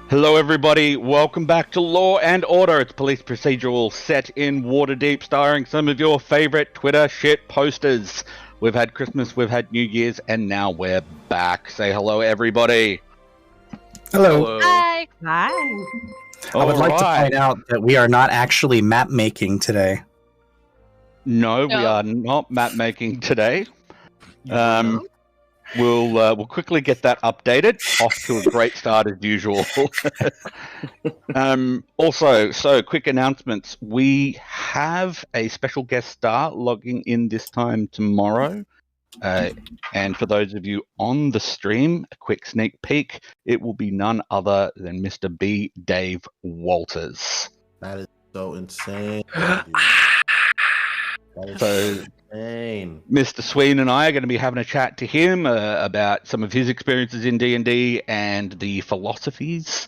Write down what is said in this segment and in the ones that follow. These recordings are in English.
Hello everybody, welcome back to Law and Order. It's police procedural set in Waterdeep, starring some of your favourite Twitter shit posters. We've had Christmas, we've had New Year's, and now we're back. Say hello everybody. Hello. Hi. Hi. I would like to point out that we are not actually map making today. No, we are not map making today. We'll quickly get that updated. Off to a great start as usual. Also, quick announcements. We have a special guest star logging in this time tomorrow. And for those of you on the stream, a quick sneak peek, it will be none other than Mr. B. Dave Walters. That is so insane. That is so insane. Mr. Sween and I are going to be having a chat to him about some of his experiences in D&D and the philosophies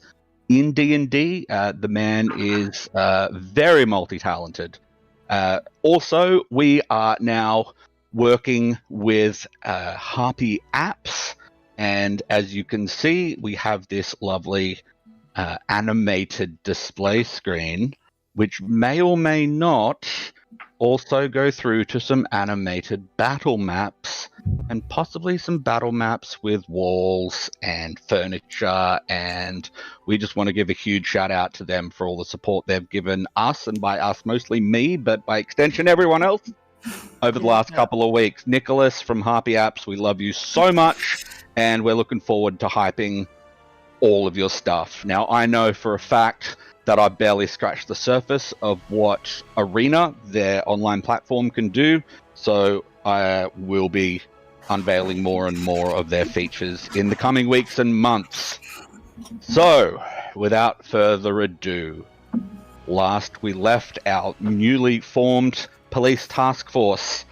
in D&D. The man is very multi-talented. Also, we are now working with Harpy apps, and as you can see, we have this lovely animated display screen, which may or may not also go through to some animated battle maps, and possibly some battle maps with walls and furniture, and we just want to give a huge shout out to them for all the support they've given us, and by us mostly me, but by extension everyone else, over the last couple of weeks. Nicholas from Harpy Apps, we love you so much, and we're looking forward to hyping all of your stuff. Now, I know for a fact that I barely scratched the surface of what Arena, their online platform, can do, so I will be unveiling more and more of their features in the coming weeks and months. So, without further ado, last we left our newly formed police task force.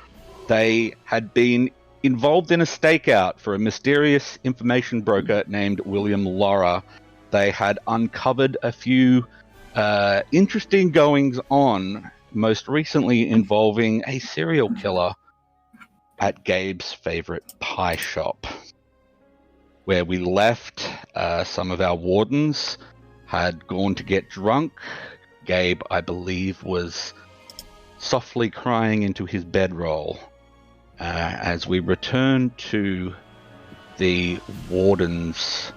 They had been involved in a stakeout for a mysterious information broker named William Laura. They had uncovered a few interesting goings on, most recently involving a serial killer at Gabe's favorite pie shop. Where we left, some of our wardens had gone to get drunk. Gabe, I believe, was softly crying into his bedroll. As we returned to the Warden's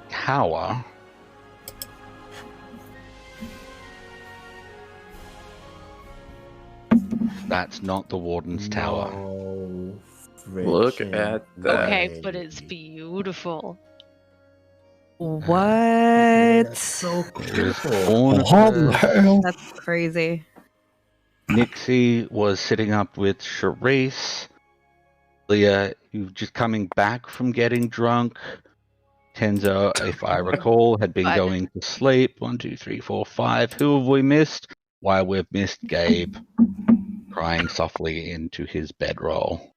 tower, that's not the Warden's tower. Look at that. Okay, but it's beautiful. What? That's so cool. That's crazy. Nixie was sitting up with Charise. Leah, who's just coming back from getting drunk. Tenzo, if I recall, had been going to sleep. 1, 2, 3, 4, 5. Who have we missed? Why, we've missed Gabe crying softly into his bedroll.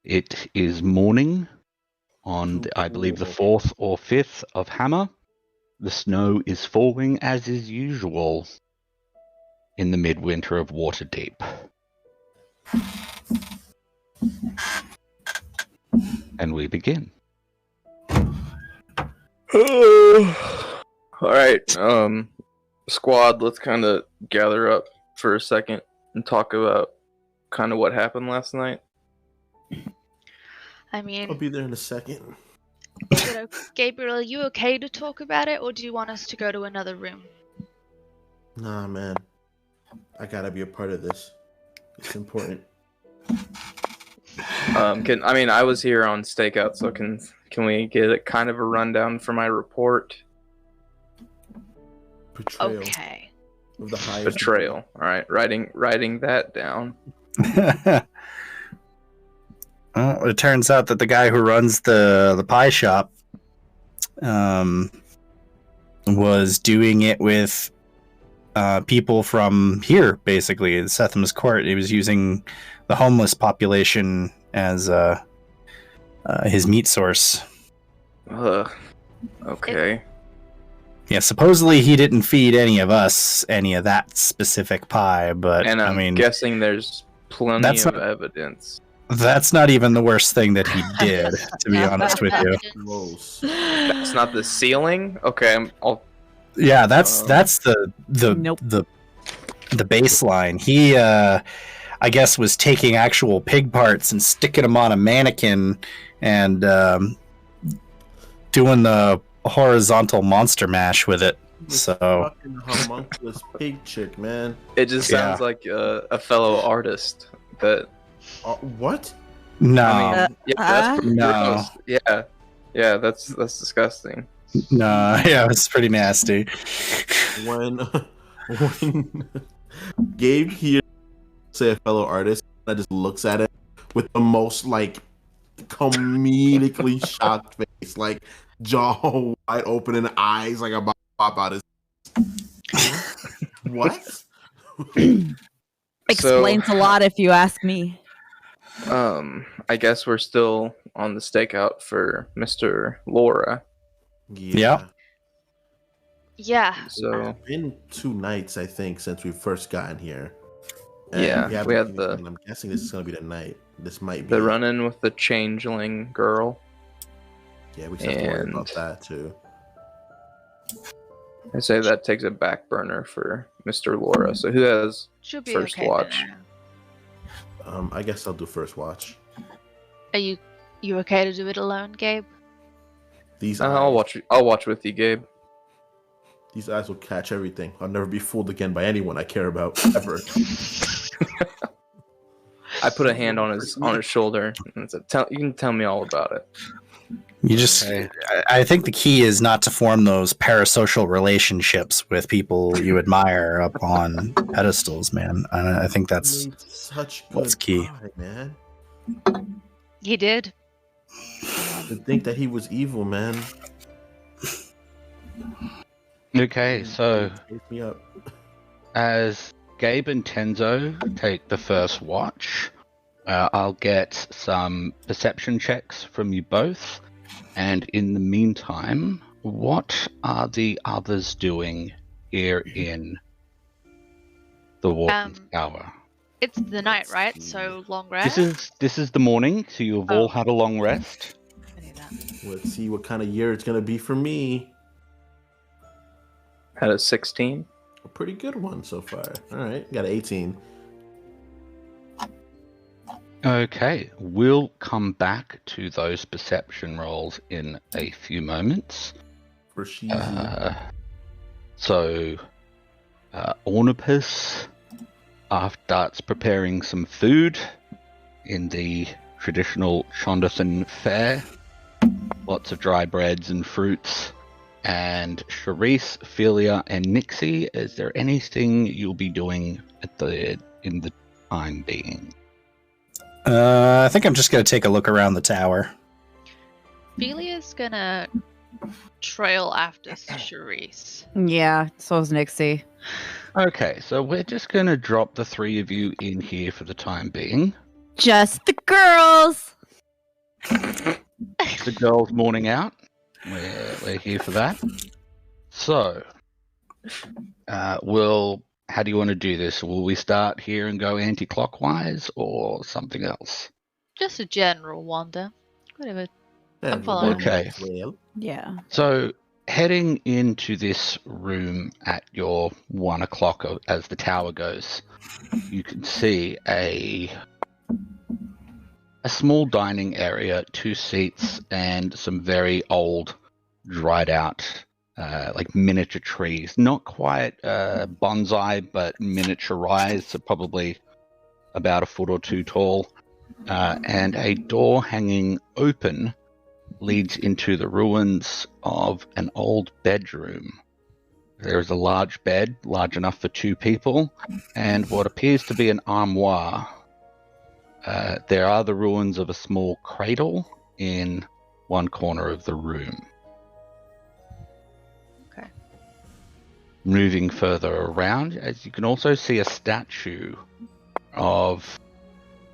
It is morning on, I believe, the 4th or 5th of Hammer. The snow is falling as is usual in the midwinter of Waterdeep. And we begin. Alright, squad, let's kind of gather up for a second and talk about kind of what happened last night. I mean, I'll be there in a second. Gabriel, are you okay to talk about it, or do you want us to go to another room? Nah, man. I gotta be a part of this. It's important. I was here on stakeout, so can we get a kind of a rundown for my report? Betrayal. Okay. Of the highest Betrayal. All right, writing that down. Well, it turns out that the guy who runs the pie shop was doing it with people from here, basically, in Setham's Court. He was using the homeless population as his meat source. Okay. Yeah, supposedly he didn't feed any of us any of that specific pie, but and I'm I mean, guessing there's plenty of evidence. That's not even the worst thing that he did, to be honest with you. Gross. That's not the ceiling. Okay, I'll. Yeah, that's the Nope. the baseline. He I guess was taking actual pig parts and sticking them on a mannequin and doing the horizontal monster mash with it. This So fucking homunculus pig chick, man. It just sounds like a fellow artist. That What? no, I mean, yeah, that's pretty no. gross. Yeah, that's disgusting. no, yeah, it's pretty nasty. When Gabe hears say a fellow artist, that just looks at it with the most like comedically shocked face, like jaw wide open and eyes like about to pop out his. What? Explains a lot if you ask me. I guess we're still on the stakeout for Mr. Laura. Yeah. Yeah. So It's been 2 nights, I think, since we first gotten here. Yeah, haven't we had seen the- anything. I'm guessing this is gonna be the night. This might be the run-in with the changeling girl. Yeah, we just have to worry and- about that too. I say that takes a back burner for Mr. Laura. So who has? She'll be First okay. watch. Then. I guess I'll do first watch. Are you okay to do it alone, Gabe? These I'll eyes, watch with you, Gabe. these eyes will catch everything. I'll never be fooled again by anyone I care about ever. I put a hand on his shoulder and said, you can tell me all about it." You just, I think the key is not to form those parasocial relationships with people you admire up on pedestals, man. I think that's Made such good what's key. pie, man. He did. To think that he was evil, man. Okay, so Wake me up. as Gabe and Tenzo take the first watch, I'll get some perception checks from you both. And in the meantime, what are the others doing here in the Warden's Tower? It's the night, right? So long rest. This is the morning, so you've all had a long rest. I knew that. Let's see what kind of year it's gonna be for me. Had a 16. A pretty good one so far. All right, got an 18. Okay, we'll come back to those perception rolls in a few moments. For sheezy. So, Ornipus starts preparing some food in the traditional Chondathan fare. Lots of dry breads and fruits. And Charise, Philia, and Nixie, is there anything you'll be doing in the time being? I think I'm just going to take a look around the tower. Phelia's gonna trail after Charise. Yeah, so is Nixie. Okay, so we're just going to drop the three of you in here for the time being. Just the girls. The girls' morning out. We're here for that. So, how do you want to do this? Will we start here and go anti-clockwise or something else? Just a general wander. Whatever. I'm And following. Okay. Well, Yeah. So, heading into this room at your 1 o'clock as the tower goes, you can see a small dining area, 2 seats, and some very old, dried out, like miniature trees. Not quite bonsai, but miniaturized, so probably about 1 foot or 2 tall. And a door hanging open leads into the ruins of an old bedroom. There is a large bed, large enough for 2 people, and what appears to be an armoire. There are the ruins of a small cradle in one corner of the room. Okay. Moving further around, as you can also see a statue of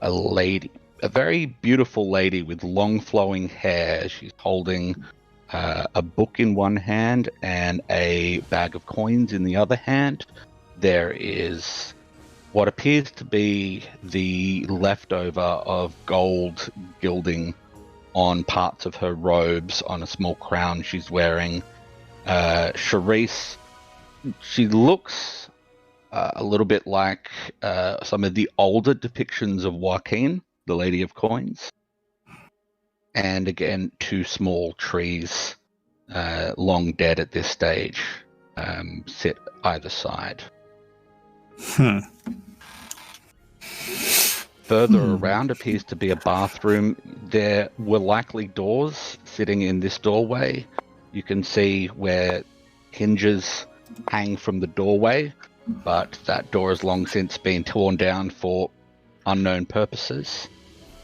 a lady, a very beautiful lady with long flowing hair. She's holding a book in one hand and a bag of coins in the other hand. There is what appears to be the leftover of gold gilding on parts of her robes, on a small crown she's wearing. Charise, she looks a little bit like some of the older depictions of Joaquin, the Lady of Coins. And again, two small trees, long dead at this stage, sit either side. Further around appears to be a bathroom. There were likely doors sitting in this doorway. You can see where hinges hang from the doorway, but that door has long since been torn down for unknown purposes.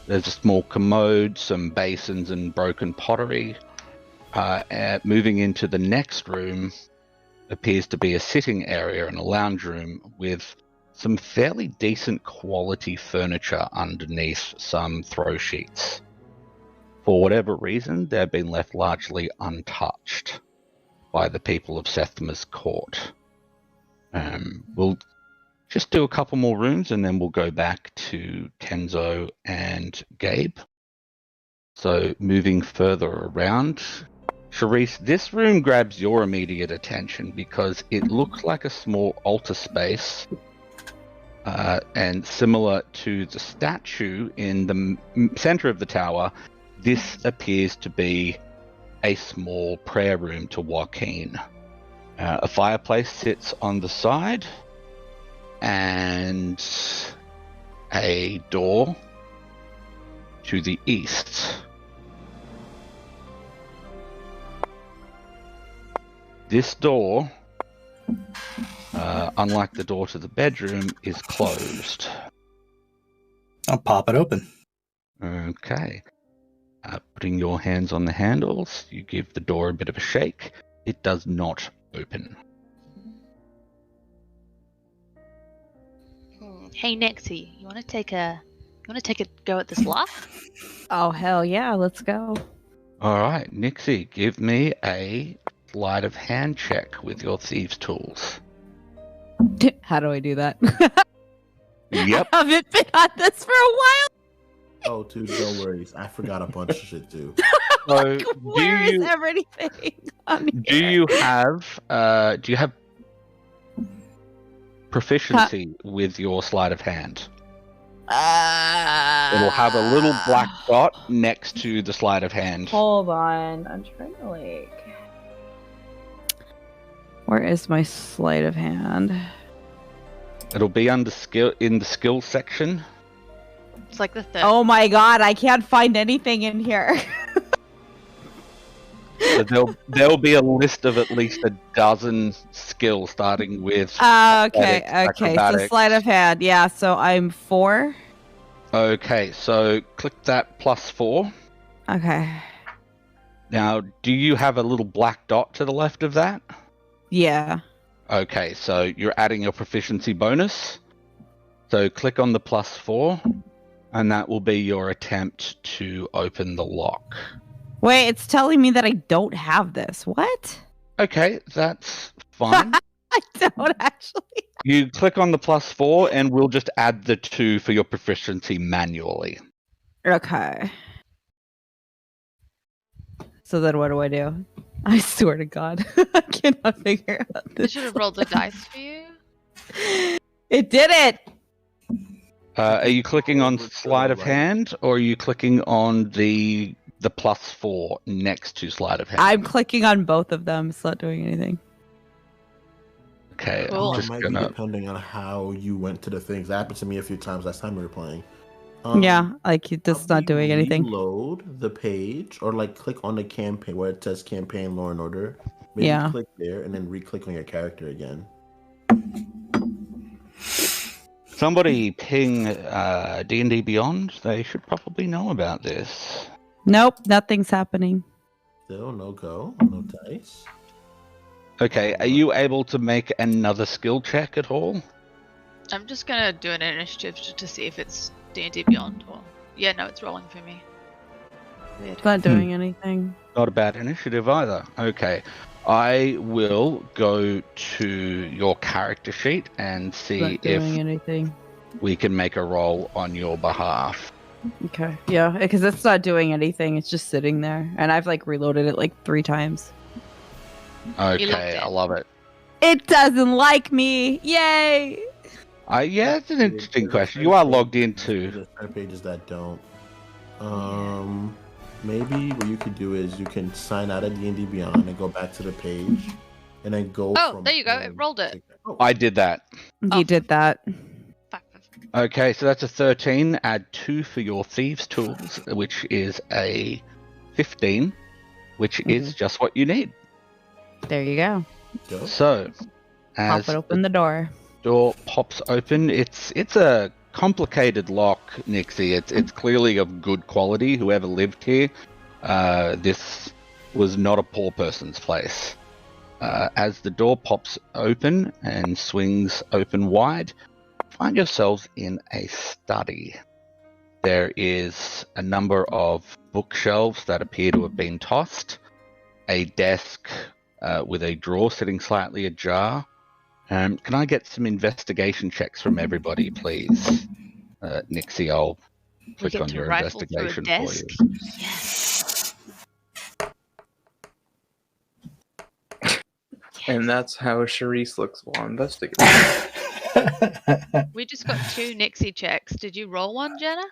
There's a small commode, some basins and broken pottery. Moving into the next room appears to be a sitting area and a lounge room with some fairly decent quality furniture underneath some throw sheets. For whatever reason, they've been left largely untouched by the people of Sethma's court. We'll just do a couple more rooms and then we'll go back to Tenzo and Gabe. So moving further around, Charise, this room grabs your immediate attention because it looks like a small altar space, and similar to the statue in the center of the tower, this appears to be a small prayer room to Joaquin. A fireplace sits on the side, and a door to the east. This door, unlike the door to the bedroom, is closed. I'll pop it open. Okay. Putting your hands on the handles, you give the door a bit of a shake. It does not open. Hey Nixie, you want to take a go at this lock? Oh, hell yeah, let's go. All right, Nixie, give me a sleight of hand check with your thieves' tools. How do I do that? Yep. I haven't been on this for a while. Oh, dude, don't worry. I forgot a bunch of shit too. So, Where is everything on do here? you have proficiency with your sleight of hand? It'll have a little black dot next to the sleight of hand. Hold on, I'm trying to like. Where is my sleight of hand? It'll be under skill in the skill section. It's like the third. Oh my god, I can't find anything in here. So there'll be a list of at least a dozen skills, starting with. Okay. So acrobatics. sleight of hand. Yeah, so I'm 4. Okay, so click that +4. Okay. Now, do you have a little black dot to the left of that? Yeah. Okay, so you're adding your proficiency bonus. So click on the +4, and that will be your attempt to open the lock. Wait, it's telling me that I don't have this. What? Okay, that's fine. I don't actually. You click on the +4, and we'll just add the 2 for your proficiency manually. Okay. So then what do I do? I swear to God, I cannot figure out I this. should have rolled the dice for you. It did it! Are you clicking on sleight of hand, or are you clicking on the +4 next to sleight of hand? I'm clicking on both of them. It's not doing anything. Okay, Cool. I'm It just might gonna. be depending on how you went to the things. That happened to me a few times last time we were playing. Yeah, like it's just not doing anything. Load the page, or like click on the campaign where it says campaign lore and order. Maybe Yeah. click there and then re-click on your character again. Somebody ping D&D Beyond. They should probably know about this. Nope, nothing's happening. Still no go, no dice. Okay, are you able to make another skill check at all? I'm just gonna do an initiative to see if it's D&D Beyond or... Yeah, no, it's rolling for me. Weird. It's not doing anything. Not a bad initiative either. Okay, I will go to your character sheet and It's see not doing if anything. we can make a roll on your behalf. Okay. Yeah, because it's not doing anything. It's just sitting there, and I've like reloaded it like 3 times. Okay, I love it. It doesn't like me. Yay! Yeah, it's an interesting question. You are logged into. There's pages that don't. Maybe what you could do is you can sign out of D&D Beyond and go back to the page, and then go. Oh, from there you go. It rolled it. I did that. You did that. Okay, so that's a 13. Add 2 for your thieves' tools, which is a 15, which is just what you need. There you go. So, as Pop it open the door. door pops open, it's a complicated lock, Nixie. It's clearly of good quality. Whoever lived here, this was not a poor person's place. As the door pops open and swings open wide, find yourselves in a study. There is a number of bookshelves that appear to have been tossed, a desk with a drawer sitting slightly ajar. Can I get some investigation checks from everybody, please? Nixie, I'll click on your investigation for you. Yes. And that's how Charise looks while investigating. We just got 2 Nixie checks. Did you roll one, Jenna?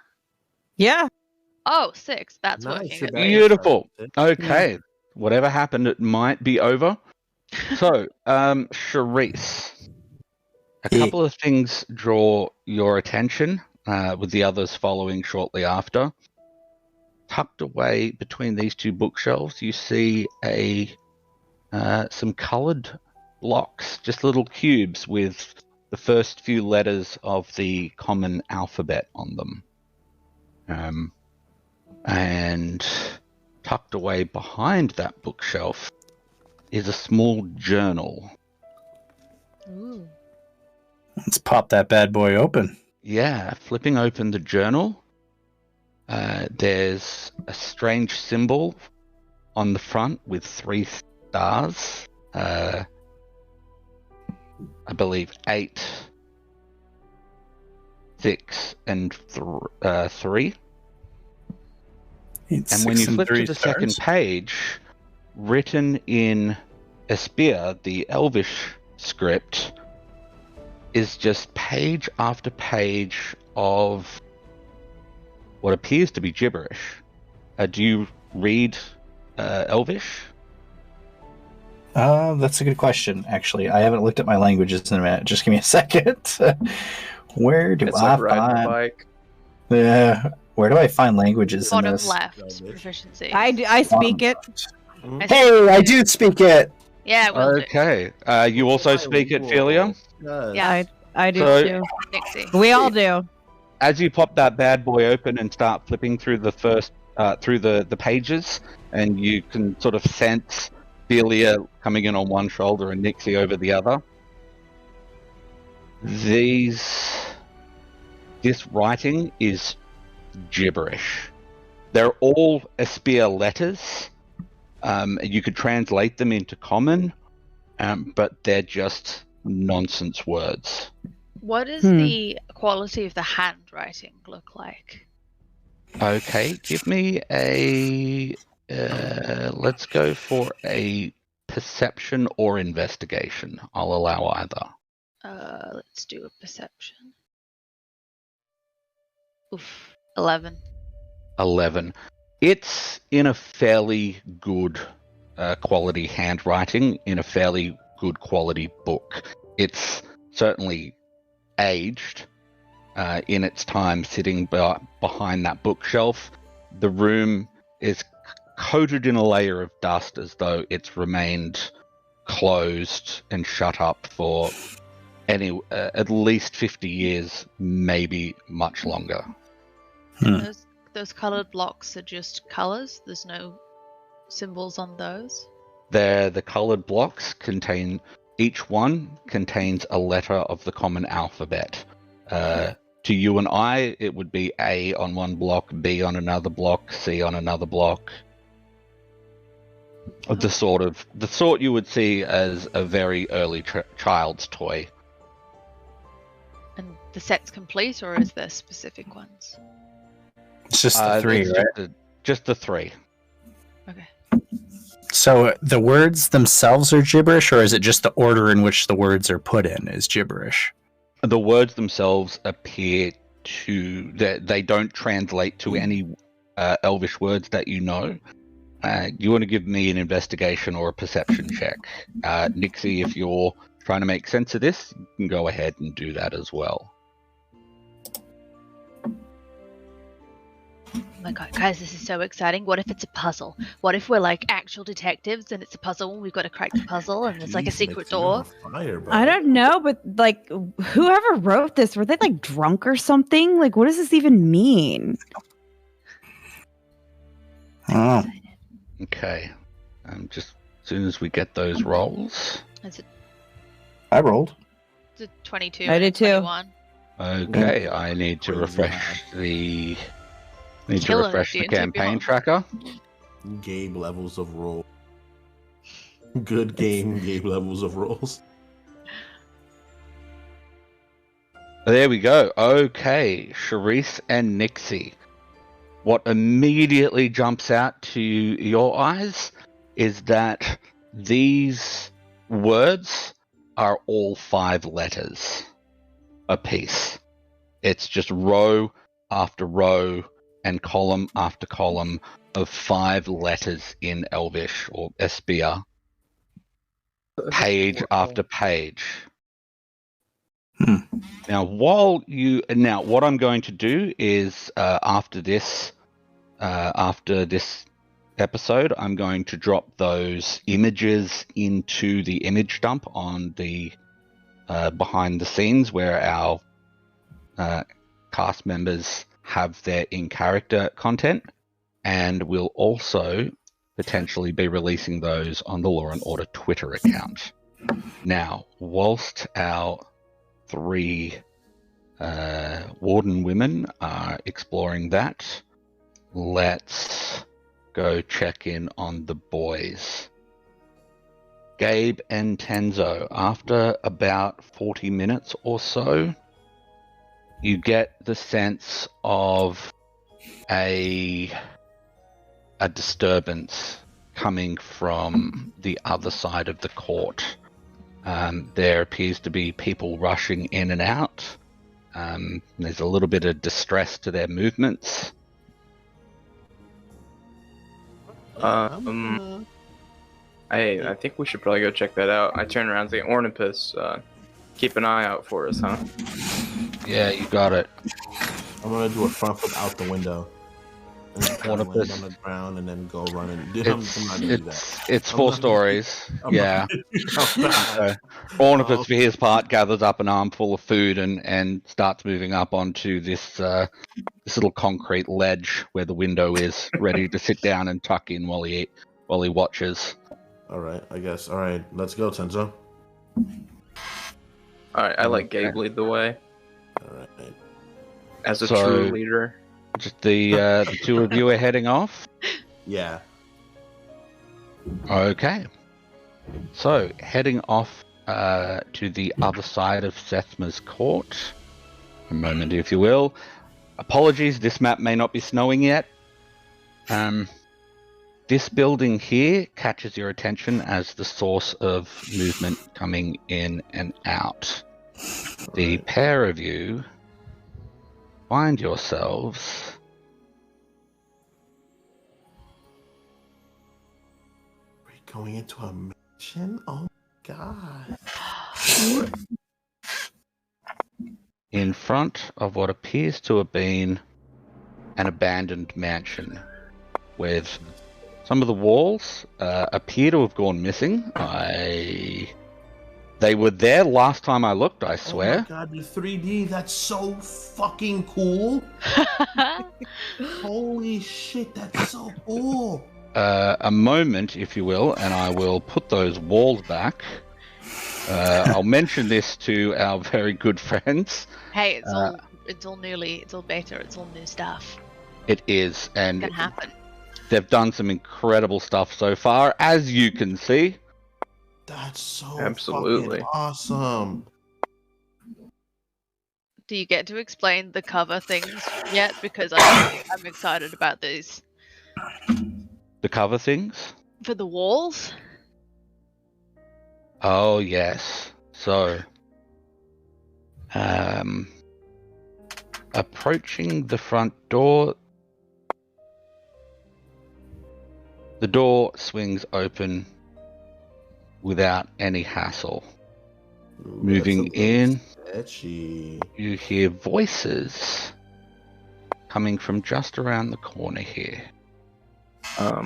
Yeah. Oh, 6. That's Nice, working. you're At back. least. Beautiful. Okay. Whatever happened, it might be over. So, Charise, a couple of things draw your attention, with the others following shortly after. Tucked away between these 2 bookshelves, you see some coloured blocks, just little cubes with the first few letters of the common alphabet on them. And tucked away behind that bookshelf is a small journal. Ooh. Let's pop that bad boy open. Yeah, flipping open the journal, there's a strange symbol on the front with 3 stars. I believe 8, 6, and 3. And when you flip to the second page, written in Espia, the Elvish script, is just page after page of what appears to be gibberish. Do you read Elvish? That's a good question, actually. I haven't looked at my languages in a minute. Just give me a second. Where do It's I like riding a find... bike. Yeah, where do I find languages in Bottom this? left, proficiency. I speak it. Hey, I do speak it! Yeah, will do. Okay. You also speak it, Philia? Yeah, I do So- too. Nixie. We all do. As you pop that bad boy open and start flipping through the first through the pages, and you can sort of sense Philia coming in on one shoulder and Nixie over the other. This writing is gibberish. They're all Espia letters. You could translate them into common, but they're just nonsense words. What does the quality of the handwriting look like? Okay, give me a... let's go for a perception or investigation. I'll allow either. Let's do a perception. Oof, 11. 11. It's in a fairly good quality handwriting, in a fairly good quality book. It's certainly aged in its time sitting behind that bookshelf. The room is coated in a layer of dust as though it's remained closed and shut up for at least 50 years, maybe much longer. Those colored blocks are just colors. There's no symbols on those. The colored blocks each one contains a letter of the common alphabet. To you and I, it would be A on one block, B on another block, C on another block. The sort you would see as a very early child's toy. And the set's complete, or is there specific ones? It's just the three, it's right? just the three. Okay. So the words themselves are gibberish, or is it just the order in which the words are put in is gibberish? The words themselves appear to they don't translate to any Elvish words that you know. You want to give me an investigation or a perception check, Nixie? If you're trying to make sense of this, you can go ahead and do that as well. Oh my god, guys, this is so exciting. What if it's a puzzle? What if we're like actual detectives and it's a puzzle and we've got to crack the puzzle and there's like a secret door? I don't know, but like, whoever wrote this, were they like drunk or something? Like, what does this even mean? Oh. Okay. Just as soon as we get those rolls. I rolled. It's a 22. I did too. 21. Okay, I need to refresh the Killing it, dude. campaign tracker. Gabe levels of roll. Good game, Gabe levels of rolls. There we go. Okay, Charise and Nixie. What immediately jumps out to your eyes is that these words are all 5 letters apiece. It's just row after row and column after column of 5 letters in Elvish or Espia, page after page. Now, what I'm going to do is after this episode, I'm going to drop those images into the image dump on the behind the scenes where our cast members have their in-character content, and we'll also potentially be releasing those on the Law and Order Twitter account. Now, whilst our 3 warden women are exploring that, let's go check in on the boys. Gabe and Tenzo, after about 40 minutes or so, you get the sense of a disturbance coming from the other side of the court. There appears to be people rushing in and out. There's a little bit of distress to their movements. I think we should probably go check that out. I turn around and say, Ornipus, keep an eye out for us, huh? Yeah, you got it. I'm gonna do a front flip out the window. And then kind of land Ornipus. on the ground and then go running. It's 4 stories. Yeah. Ornipus, for his part, gathers up an armful of food and starts moving up onto this little concrete ledge where the window is, ready to sit down and tuck in while he watches. Alright, I guess. Alright, let's go, Tenzo. Alright, I let Gabe lead the way. Alright. As a true leader. Just the 2 of you are heading off? Yeah. Okay. So, heading off to the other side of Sethma's court. A moment, if you will. Apologies, this map may not be snowing yet. This building here catches your attention as the source of movement coming in and out. The pair of you find yourselves We're going into a mansion? Oh my god. in front of what appears to have been an abandoned mansion with some of the walls appear to have gone missing. They were there last time I looked, I swear. Oh my god, the 3D, that's so fucking cool. Holy shit, that's so cool. A moment, if you will, and I will put those walls back. I'll mention this to our very good friends. Hey, it's all better. It's all new stuff. It is, and It can happen. they've done some incredible stuff so far, as you can see. That's so Absolutely fucking awesome. Do you get to explain the cover things yet? Because I'm excited about these. The cover things? For the walls? Oh, yes. So, approaching the front door, the door swings open without any hassle. Ooh, Moving that's a little in, sketchy. you hear voices coming from just around the corner here. I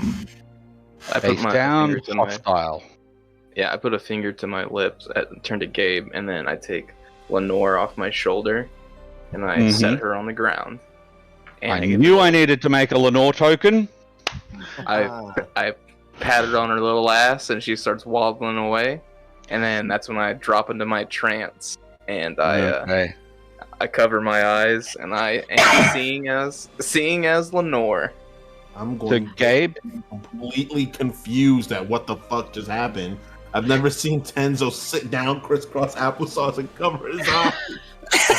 They put my sound finger to my hostile. I put a finger to my lips, turn to Gabe, and then I take Lenore off my shoulder, and I set her on the ground. And I knew I needed to make a Lenore token. I pat her on her little ass, and she starts wobbling away. And then that's when I drop into my trance, and I cover my eyes, and I am seeing as Lenore. I'm going Gabe, completely confused at what the fuck just happened. I've never seen Tenzo sit down, crisscross applesauce, and cover his eyes.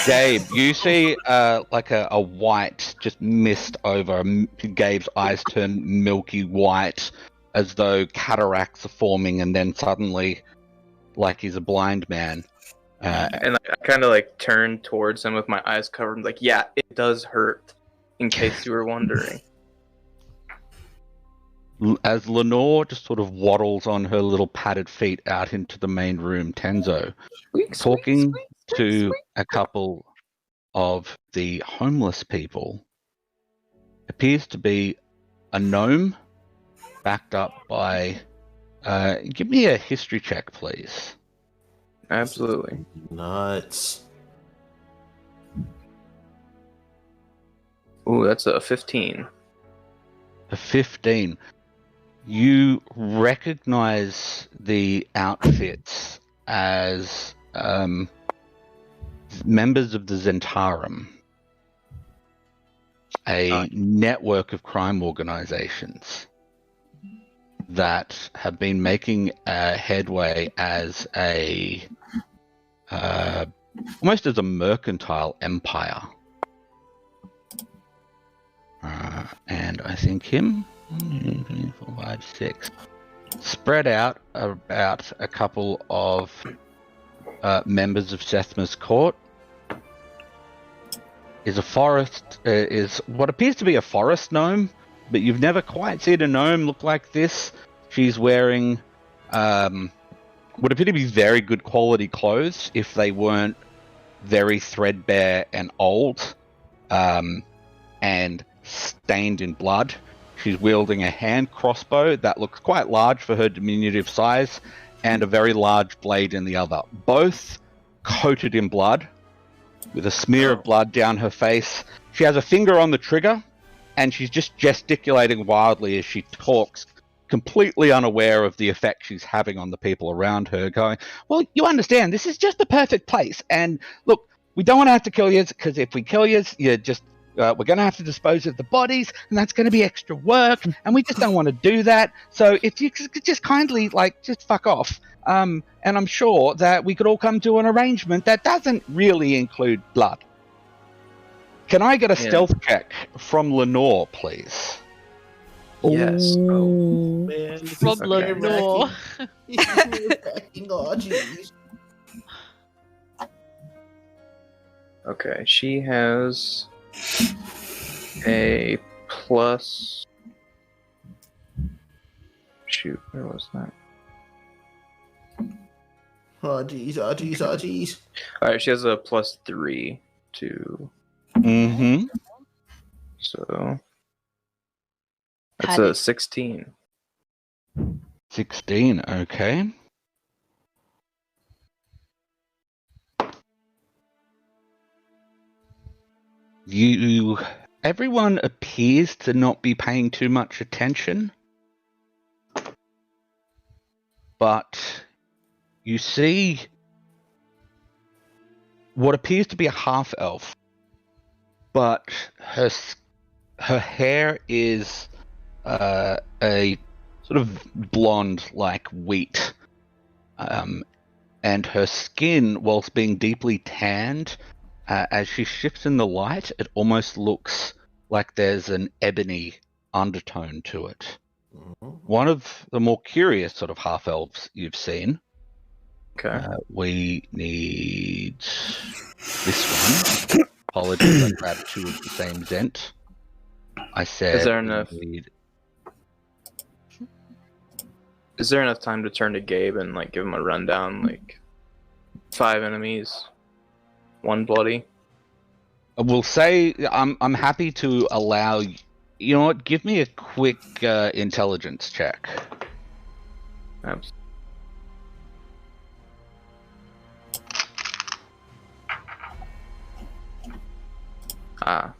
Gabe, you see like a white just mist over Gabe's eyes turn milky white as though cataracts are forming, and then suddenly, like he's a blind man. And I kind of like turn towards him with my eyes covered. I'm like, yeah, it does hurt, in case you were wondering. As Lenore just sort of waddles on her little padded feet out into the main room, Tenzo, talking to a couple of the homeless people, appears to be a gnome backed up by... give me a history check, please. Absolutely. Nuts. Ooh, that's a 15. A 15. You recognize the outfits as members of the Zentarum, a network of crime organizations that have been making headway as a almost as a mercantile empire. And I think him 4, 5, 6 spread out about a couple of members of Sethma's court. Is a forest is what appears to be a forest gnome, but you've never quite seen a gnome look like this. She's wearing what appear to be very good quality clothes if they weren't very threadbare and old, and stained in blood. She's wielding a hand crossbow that looks quite large for her diminutive size, and a very large blade in the other, both coated in blood, with a smear of blood down her face. She has a finger on the trigger, and she's just gesticulating wildly as she talks, completely unaware of the effect she's having on the people around her, going, well, you understand, this is just the perfect place, and look, we don't want to have to kill you, because if we kill you, you're just... we're going to have to dispose of the bodies, and that's going to be extra work, and we just don't want to do that. So if you could just kindly, just fuck off. And I'm sure that we could all come to an arrangement that doesn't really include blood. Can I get a stealth check from Lenore, please? Yes. Oh, man. This Rob is Lenore. Oh, jeez. Okay, she has a plus... Shoot, where was that? Oh, jeez, oh, jeez, oh, jeez. Alright, she has a plus 3 to... Mm-hmm. So... That's a 16. 16, okay. Everyone appears to not be paying too much attention, but you see what appears to be a half-elf, but her hair is a sort of blonde like wheat, and her skin, whilst being deeply tanned, As she shifts in the light, it almost looks like there's an ebony undertone to it. One of the more curious sort of half-elves you've seen. Okay. We need this one. Apologies, I grabbed two of the same Zent. I said... Is there enough time to turn to Gabe and like give him a rundown? Like 5 enemies, 1 bloody. We'll say I'm happy to allow. You know what? Give me a quick intelligence check. Absolutely.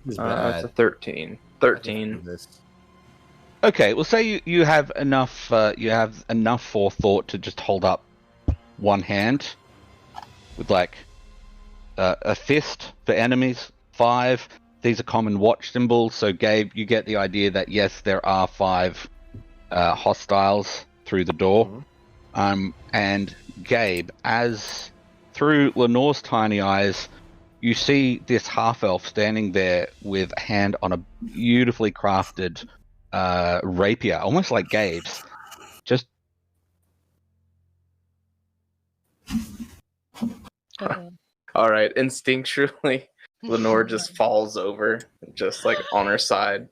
It's a 13. 13. Okay, we'll say you have enough. You have enough forethought to just hold up one hand with like a fist for enemies. 5. These are common watch symbols. So Gabe, you get the idea that yes, there are 5 hostiles through the door. And Gabe, as through Lenore's tiny eyes, you see this half-elf standing there with a hand on a beautifully crafted rapier, almost like Gabe's. Just all right, instinctually, Lenore just falls over, just like on her side.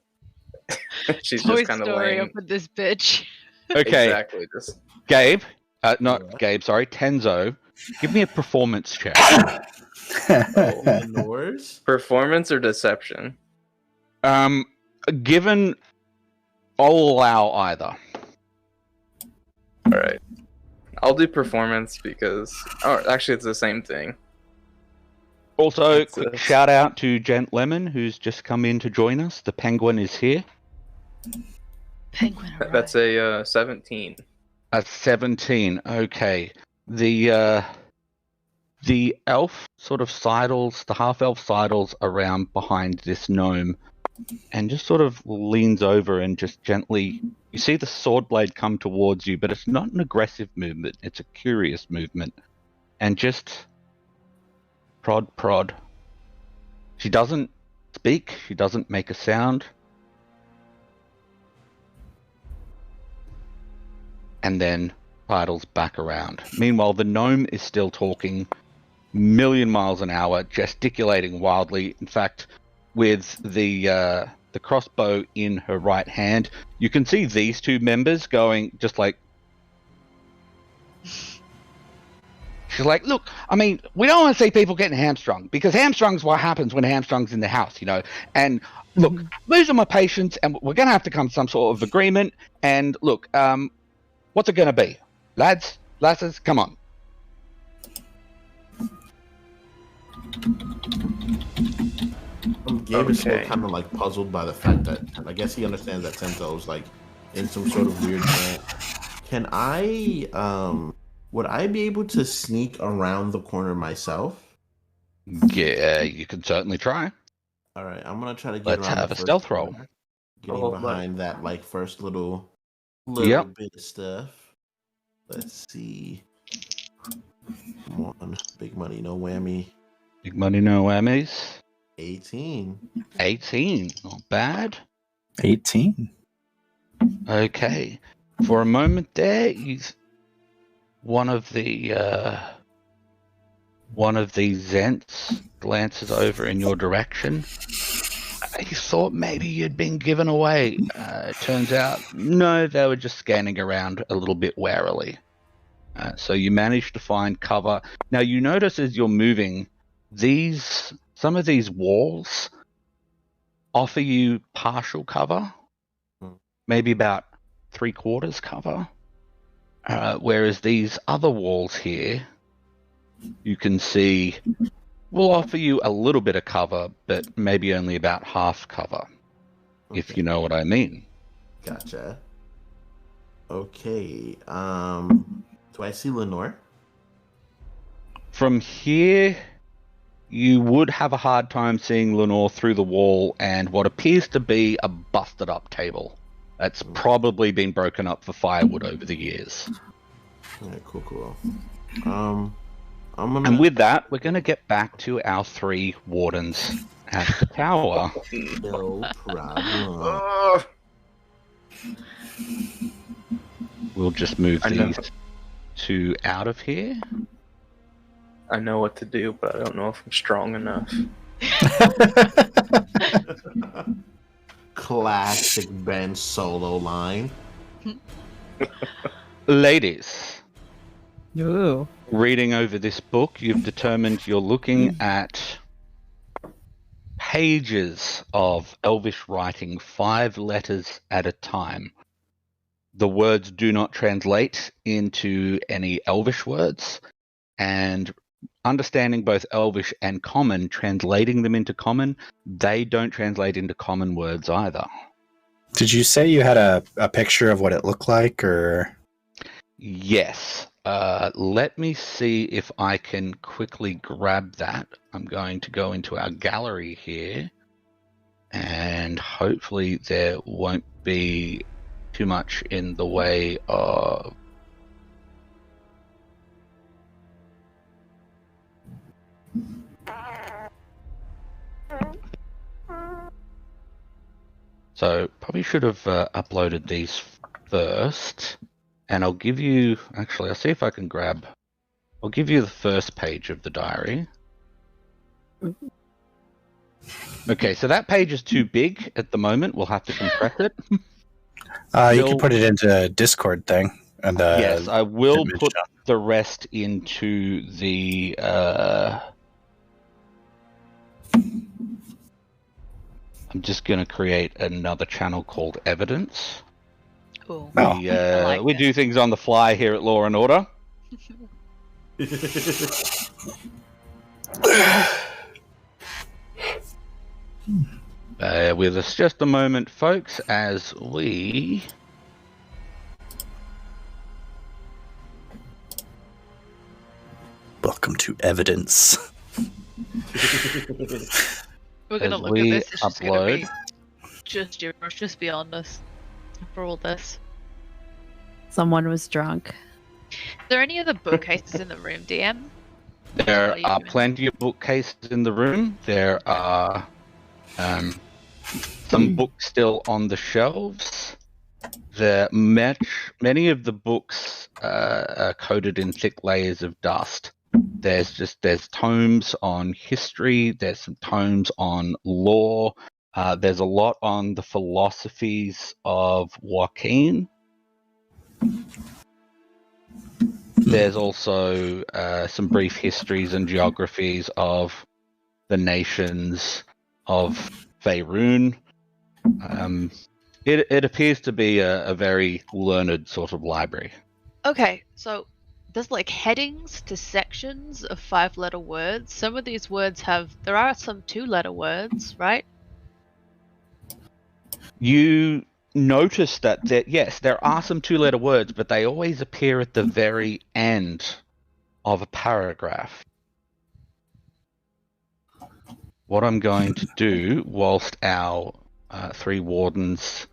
She's just kind of laying up with this bitch. Okay, exactly. Just Gabe, Gabe. Sorry, Tenzo. Give me a performance check. Lenore's performance or deception? Given, I'll allow either. All right, I'll do performance because actually it's the same thing. Also, quick shout out to Gent Lemon, who's just come in to join us. The penguin is here. Penguin. Right. That's a 17. A 17. Okay. The elf sort of sidles, the half-elf sidles around behind this gnome, and just sort of leans over and just gently. You see the sword blade come towards you, but it's not an aggressive movement. It's a curious movement, and just. Prod. She doesn't speak. She doesn't make a sound. And then sidles back around. Meanwhile, the gnome is still talking million miles an hour, gesticulating wildly. In fact, with the crossbow in her right hand, you can see these 2 members going just like... She's like, look, I mean, we don't want to see people getting hamstrung, because hamstrung's what happens when hamstrung's in the house, you know. And look, these are my patients, and we're going to have to come to some sort of agreement. And look, what's it going to be? Lasses, come on. Gabe is still kind of like puzzled by the fact that I guess he understands that Tenzo's like in some sort of weird trance. Can I would I be able to sneak around the corner myself? Yeah, you can certainly try. All right, I'm gonna try to get Let's around have the a stealth roll. corner, getting behind that like first little bit of stuff. Let's see. Come on, big money, no whammy. Big money, no whammies. 18. 18, not bad. 18. Okay. For a moment there, one of these Zents glances over in your direction. He thought maybe you'd been given away. Turns out, no, they were just scanning around a little bit warily. So you managed to find cover. Now you notice as you're moving, some of these walls offer you partial cover, maybe about 3/4 cover. Whereas these other walls here, you can see, will offer you a little bit of cover, but maybe only about half cover, if you know what I mean. Gotcha. Okay. Do I see Lenore? From here, you would have a hard time seeing Lenore through the wall and what appears to be a busted up table. That's probably been broken up for firewood over the years. Alright, cool. And with that, we're going to get back to our 3 wardens at the tower. No problem. We'll just move these 2 out of here. I know what to do, but I don't know if I'm strong enough. Classic Ben Solo line. Ladies, Ooh. reading over this book, you've determined you're looking at pages of Elvish writing, 5 letters at a time. The words do not translate into any Elvish words, and understanding both Elvish and Common, translating them into Common, they don't translate into Common words either. Did you say you had a picture of what it looked like, or? Yes. Let me see if I can quickly grab that. I'm going to go into our gallery here, and hopefully there won't be too much in the way of... So probably should have uploaded these first, and I'll give you, actually I'll see if I can grab, I'll give you the first page of the diary. Okay, so that page is too big at the moment, we'll have to compress it. You can put it into Discord thing. And yes, I will put the rest into the... I'm just going to create another channel called Evidence. Cool. We do things on the fly here at Law and Order. With us just a moment, folks, as we... Welcome to Evidence. We're gonna look at this. It's just gonna be just gibberish, just beyond us for all this. Someone was drunk. Is there any other bookcases in the room, DM? There are plenty of bookcases in the room. There are some books still on the shelves. Many of the books are coated in thick layers of dust. There's tomes on history, there's some tomes on law, there's a lot on the philosophies of Joaquin. There's also some brief histories and geographies of the nations of Faerun. It appears to be a very learned sort of library. Okay, so there's like headings to sections of 5-letter words. Some of these words there are some 2-letter words, right? You notice that yes, there are some 2-letter words, but they always appear at the very end of a paragraph. What I'm going to do, whilst our 3 wardens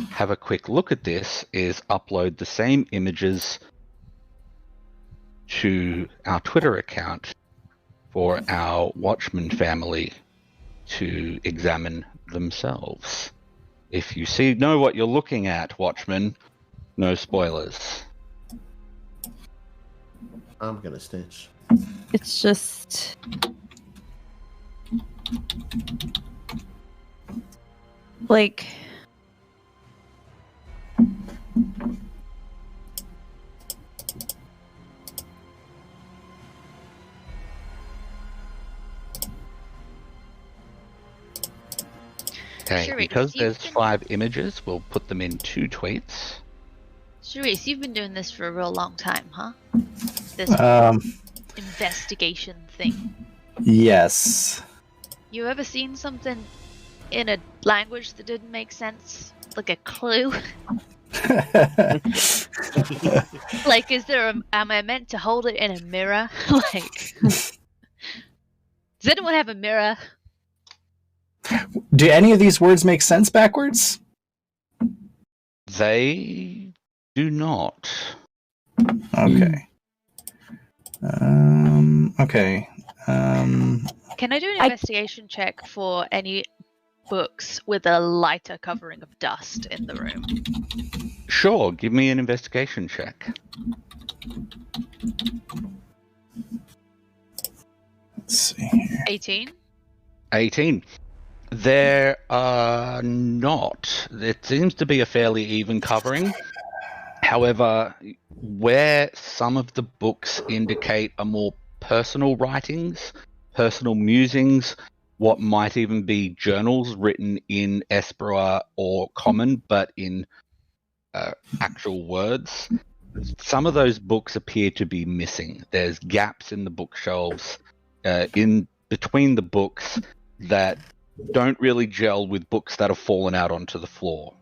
have a quick look at this, is upload the same images to our Twitter account for our Watchman family to examine themselves. If you know what you're looking at, Watchman, no spoilers. I'm gonna snitch. It's just... like... Okay, Charise, because there's 5 images, we'll put them in 2 tweets. Charise, you've been doing this for a real long time, huh? This investigation thing. Yes. You ever seen something in a language that didn't make sense? Like a clue? Like, am I meant to hold it in a mirror? Like, does anyone have a mirror? Do any of these words make sense backwards? They do not. Okay. Okay. Can I do an investigation check for any books with a lighter covering of dust in the room? Sure, give me an investigation check. Let's see here. 18? 18. There are not. It seems to be a fairly even covering. However, where some of the books indicate a more personal writings, personal musings, what might even be journals written in Esperua or Common, but in actual words, some of those books appear to be missing. There's gaps in the bookshelves, in between the books that don't really gel with books that have fallen out onto the floor.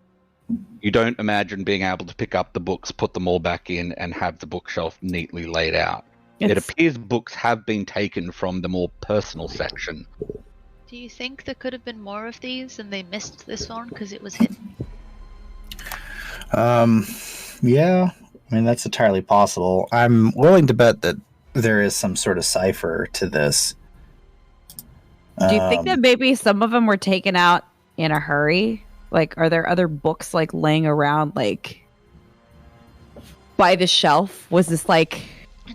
You don't imagine being able to pick up the books, put them all back in, and have the bookshelf neatly laid out. It appears books have been taken from the more personal section. Do you think there could have been more of these and they missed this one because it was hidden? Yeah, I mean, that's entirely possible. I'm willing to bet that there is some sort of cipher to this. Do you think that maybe some of them were taken out in a hurry? Like, are there other books, like, laying around, like, by the shelf? Was this, like...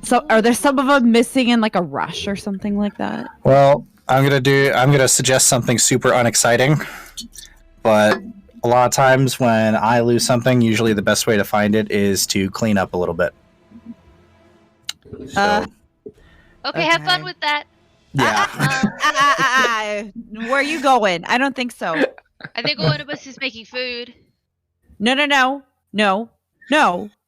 So, are there some of them missing in, like, a rush or something like that? Well, I'm gonna suggest something super unexciting, but a lot of times when I lose something, usually the best way to find it is to clean up a little bit. So, okay, have fun with that. Yeah. Where are you going? I don't think so. I think one of us is making food. No.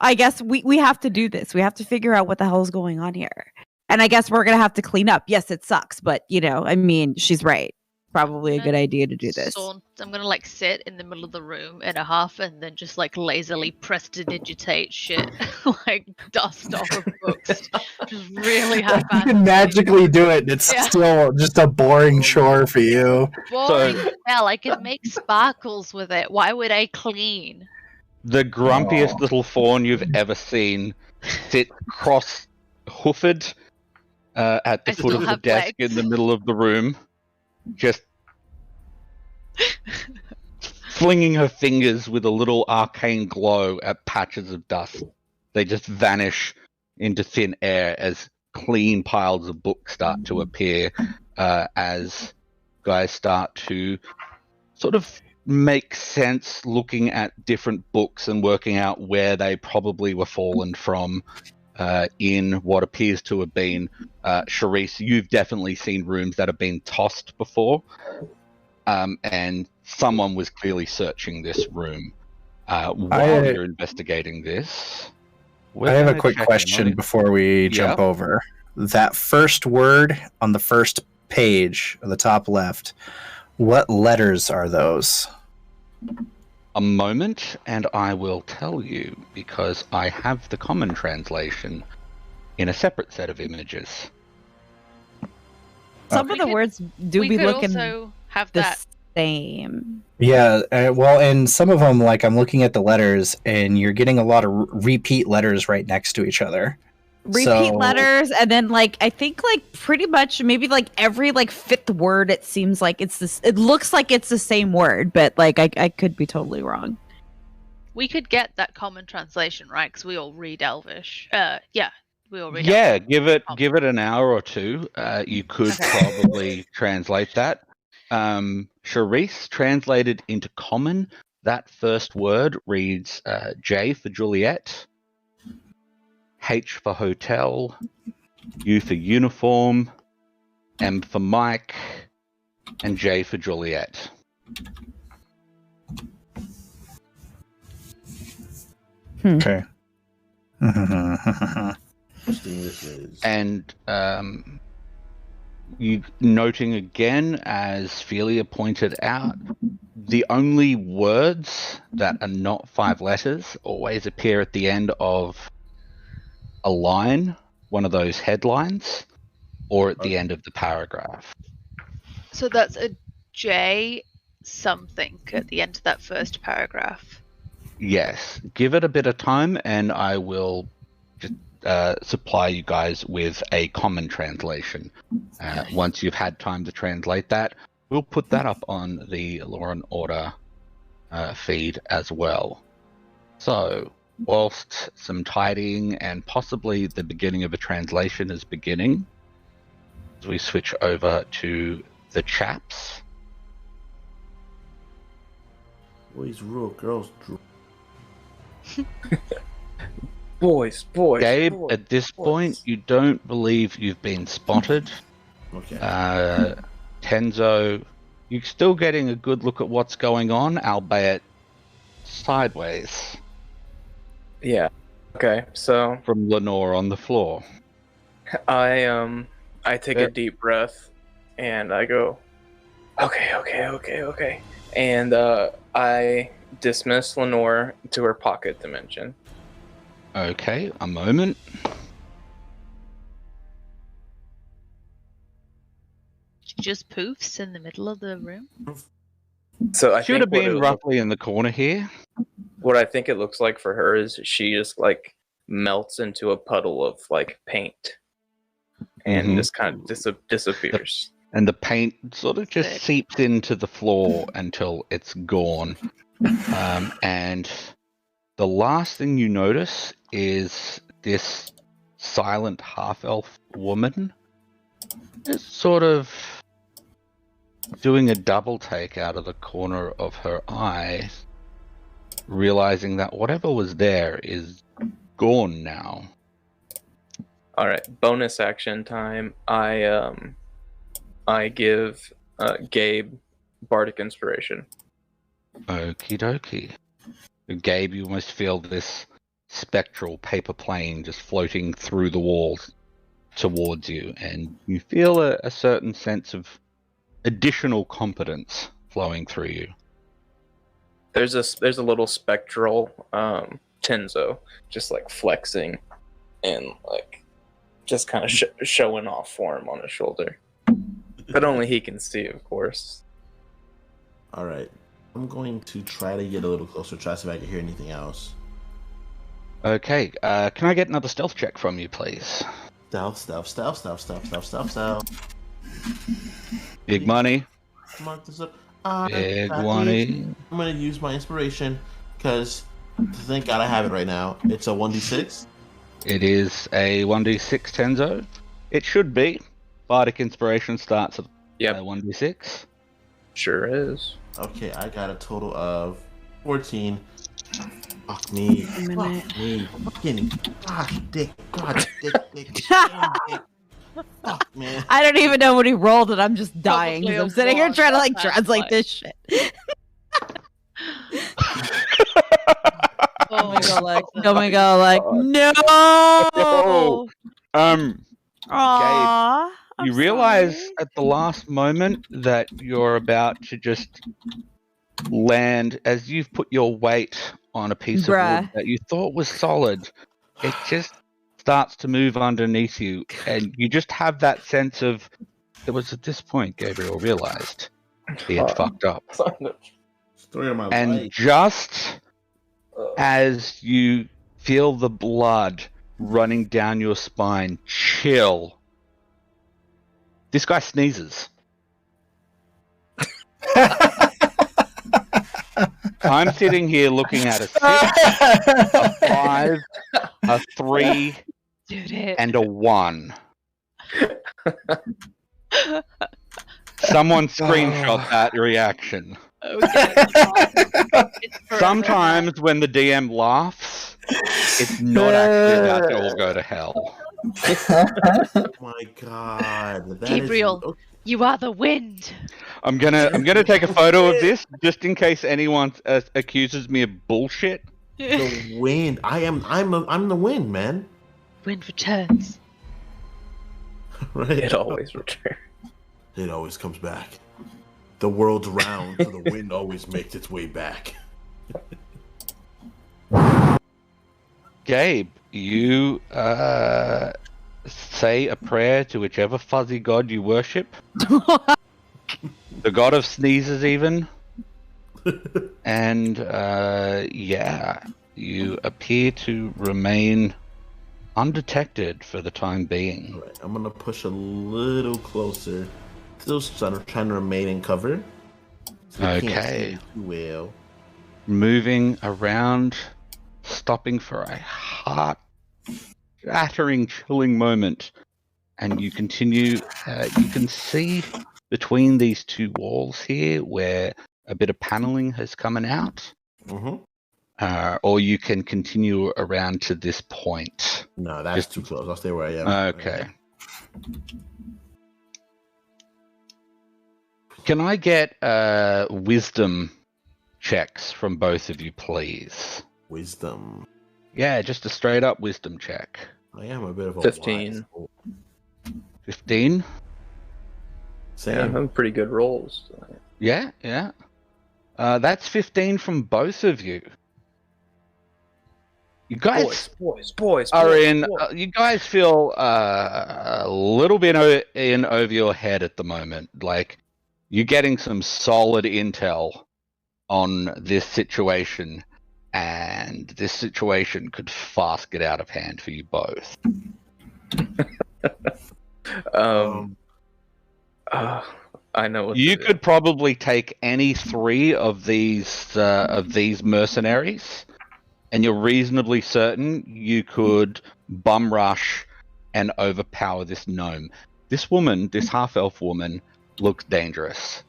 I guess we have to do this. We have to figure out what the hell is going on here. And I guess we're going to have to clean up. Yes, it sucks, but, you know, I mean, she's right. Probably a good idea to do this. I'm going to, like, sit in the middle of the room in a huff and then just, like, lazily prestidigitate shit. Like, dust off of books. Just really You haphazardly. can magically do it. It's still just a boring chore for you. Boring as hell. I can make sparkles with it. Why would I clean? The grumpiest little fawn you've ever seen sits cross-hoofed at the foot of the desk in the middle of the room, just flinging her fingers with a little arcane glow at patches of dust. They just vanish into thin air as clean piles of books start to appear, as guys start to sort of make sense looking at different books and working out where they probably were fallen from in what appears to have been Charise. You've definitely seen rooms that have been tossed before, and someone was clearly searching this room. While you're investigating this, I have a quick question before we jump over. That first word on the first page, on the top left, what letters are those? A moment, and I will tell you, because I have the common translation in a separate set of images. Some of the words do be looking also have the that. same. Yeah, well, and some of them, like, I'm looking at the letters, and you're getting a lot of repeat letters right next to each other. Repeat letters, and then, like, I think, like, pretty much maybe, like, every, like, fifth word, it seems like it's this. It looks like it's the same word, but, like, I could be totally wrong. We could get that common translation, right? Because we all read Elvish. We all read Yeah, Elvish. give it an hour or two. You could probably translate that. Charise translated into common. That first word reads J for Juliet, H for hotel, U for uniform, M for Mike, and J for Juliet. Okay. And you noting again, as Felia pointed out, the only words that are not 5 letters always appear at the end of a line, one of those headlines, or at the end of the paragraph. So that's a J something at the end of that first paragraph. Yes. Give it a bit of time and I will just supply you guys with a common translation. Once you've had time to translate that, we'll put that up on the Law and Order feed as well. So, whilst some tidying and possibly the beginning of a translation is beginning, as we switch over to the chaps. Boys rule, girls drool. Boys. Gabe, boys, at this boys. point, you don't believe you've been spotted. Okay. Tenzo, you're still getting a good look at what's going on, albeit sideways. Yeah. Okay. So From Lenore on the floor. I take a deep breath and I go, okay. And I dismiss Lenore to her pocket dimension. Okay, a moment. She just poofs in the middle of the room. So I Should think have been roughly in the corner here. what I think it looks like for her is she just like melts into a puddle of like paint and just kind of disappears. And the paint sort of just Sick. seeps into the floor until it's gone. And the last thing you notice is this silent half-elf woman just sort of doing a double take out of the corner of her eye, realizing that whatever was there is gone now. All right, bonus action time. I give Gabe bardic inspiration. Okie dokie. Gabe, you almost feel this spectral paper plane just floating through the walls towards you, and you feel a certain sense of additional competence flowing through you. There's a little spectral Tenzo just like flexing and like just kind of showing off for him on his shoulder, but only he can see, of course. All right. I'm going to try to get a little closer, try to see if I can hear anything else. Okay, can I get another stealth check from you, please? Stealth. Big money. Mark this up. Big money. I'm going to use my inspiration because thank God I have it right now. It's a 1d6. It is a 1d6 Tenzo. It should be. Bardic Inspiration starts at 1d6. Sure is. Okay, I got a total of 14. Fuck me. Fucking gosh, dick. God, dick. Fuck, man. I don't even know what he rolled, and I'm just dying Probably because I'm a sitting here one, trying to like that's translate fine. this shit. Oh my god, like no. Aww, you I'm realize sorry. at the last moment that you're about to just land, as you've put your weight on a piece of wood that you thought was solid, it just starts to move underneath you, and you just have that sense of, it was at this point Gabriel realized he had fucked up. Story of my And life. just as you feel the blood running down your spine chill, this guy sneezes. I'm sitting here looking at a 6, a 5, a 3, and a 1. Someone screenshot that reaction. Sometimes when the DM laughs, it's not actually about to all go to hell. Oh my god. Gabriel, you are the wind. I'm gonna take a photo of this just in case anyone accuses me of bullshit. The wind. I'm the wind, man. Wind returns. Right. It always returns. It always comes back. The world's round, so the wind always makes its way back. Gabe, you say a prayer to whichever fuzzy god you worship. The god of sneezes, even. And you appear to remain undetected for the time being. All right, I'm gonna push a little closer. Still trying to remain in cover. So I can't see me too well. Moving around, stopping for a heart-shattering, chilling moment, and you continue. You can see between these two walls here where a bit of paneling has come out. Mm-hmm. Or you can continue around to this point. No, that's too close. I'll stay where I am. Okay. Can I get wisdom checks from both of you, please? Wisdom. Yeah, just a straight up wisdom check. I am a bit of a 15. 15? Same. Yeah, I'm having pretty good rolls. Yeah. That's 15 from both of you. You guys are in. You guys feel a little bit in over your head at the moment. Like, you're getting some solid intel on this situation, and this situation could fast get out of hand for you both. I know what you could probably take any three of these mercenaries, and you're reasonably certain you could bum rush and overpower this gnome. This woman, this half-elf woman, looks dangerous.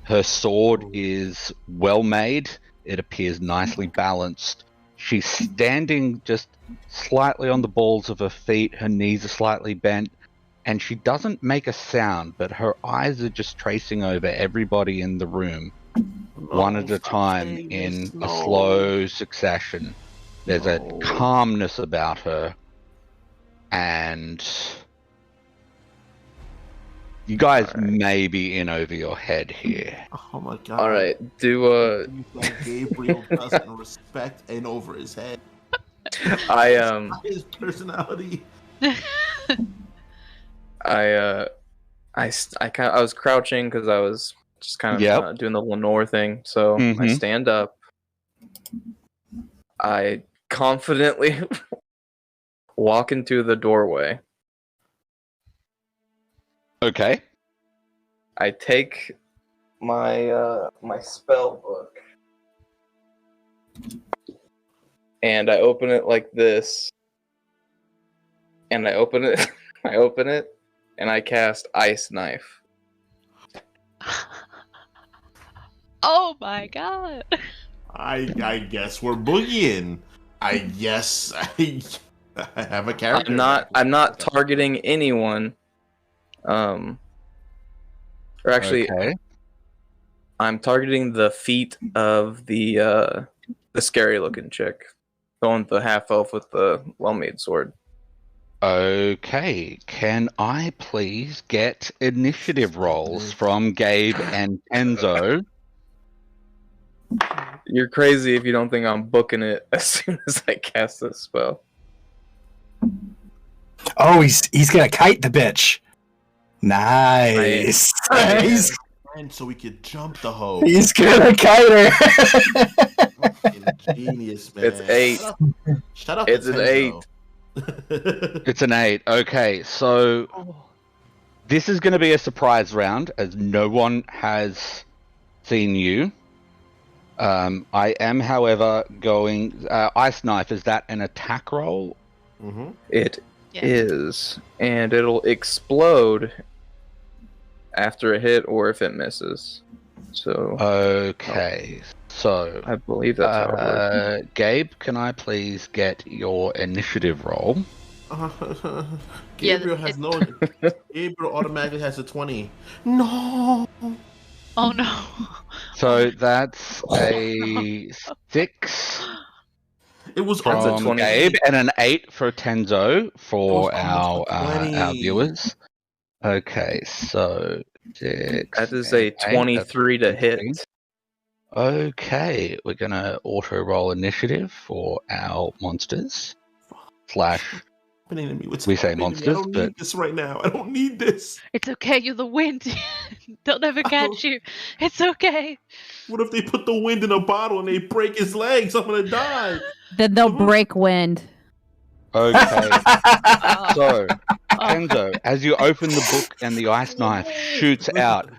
Her sword is well made. It appears nicely balanced. She's standing just slightly on the balls of her feet. Her knees are slightly bent. And she doesn't make a sound, but her eyes are just tracing over everybody in the room, one at a time, in a slow succession. There's a calmness about her, and you guys may be in over your head here. Oh my god! All right, Gabriel doesn't respect and over his head. His personality. I was crouching because I was just kind of doing the Lenore thing. So I stand up. I confidently walk into the doorway. Okay. I take my my spell book and I open it like this. And I open it. I open it. And I cast Ice Knife. Oh my god! I guess we're boogieing. I guess I have a character. I'm not targeting anyone. Or actually, I'm targeting the feet of the scary looking chick, the one with the half elf with the well made sword. Okay, can I please get initiative rolls from Gabe and Enzo? You're crazy if you don't think I'm booking it as soon as I cast this spell. Oh, he's gonna kite the bitch. Nice. Nice. And so we could jump the hoe. He's gonna kite her. Genius, man. It's 8. Shut up. It's an 8. It's an 8. Okay, so this is going to be a surprise round, as no one has seen you. I am, however, going... Ice Knife, is that an attack roll? Mm-hmm. It is. And it'll explode after a hit or if it misses. So... Okay, so... I believe that's how it works. Gabe, can I please get your initiative roll? Gabriel has no... Gabriel automatically has a 20. No! Oh no. So that's a 6 It was from Gabe and an 8 for Tenzo for our viewers. Okay, so 6. That is a 23 to hit. Okay, we're gonna auto roll initiative for our monsters. We say monsters, I don't need this right now. I don't need this. It's okay, you're the wind. They'll never catch you. It's okay. What if they put the wind in a bottle and they break his legs? I'm gonna die. Then they'll break wind. Okay. So, Kenzo, as you open the book and the ice knife shoots out,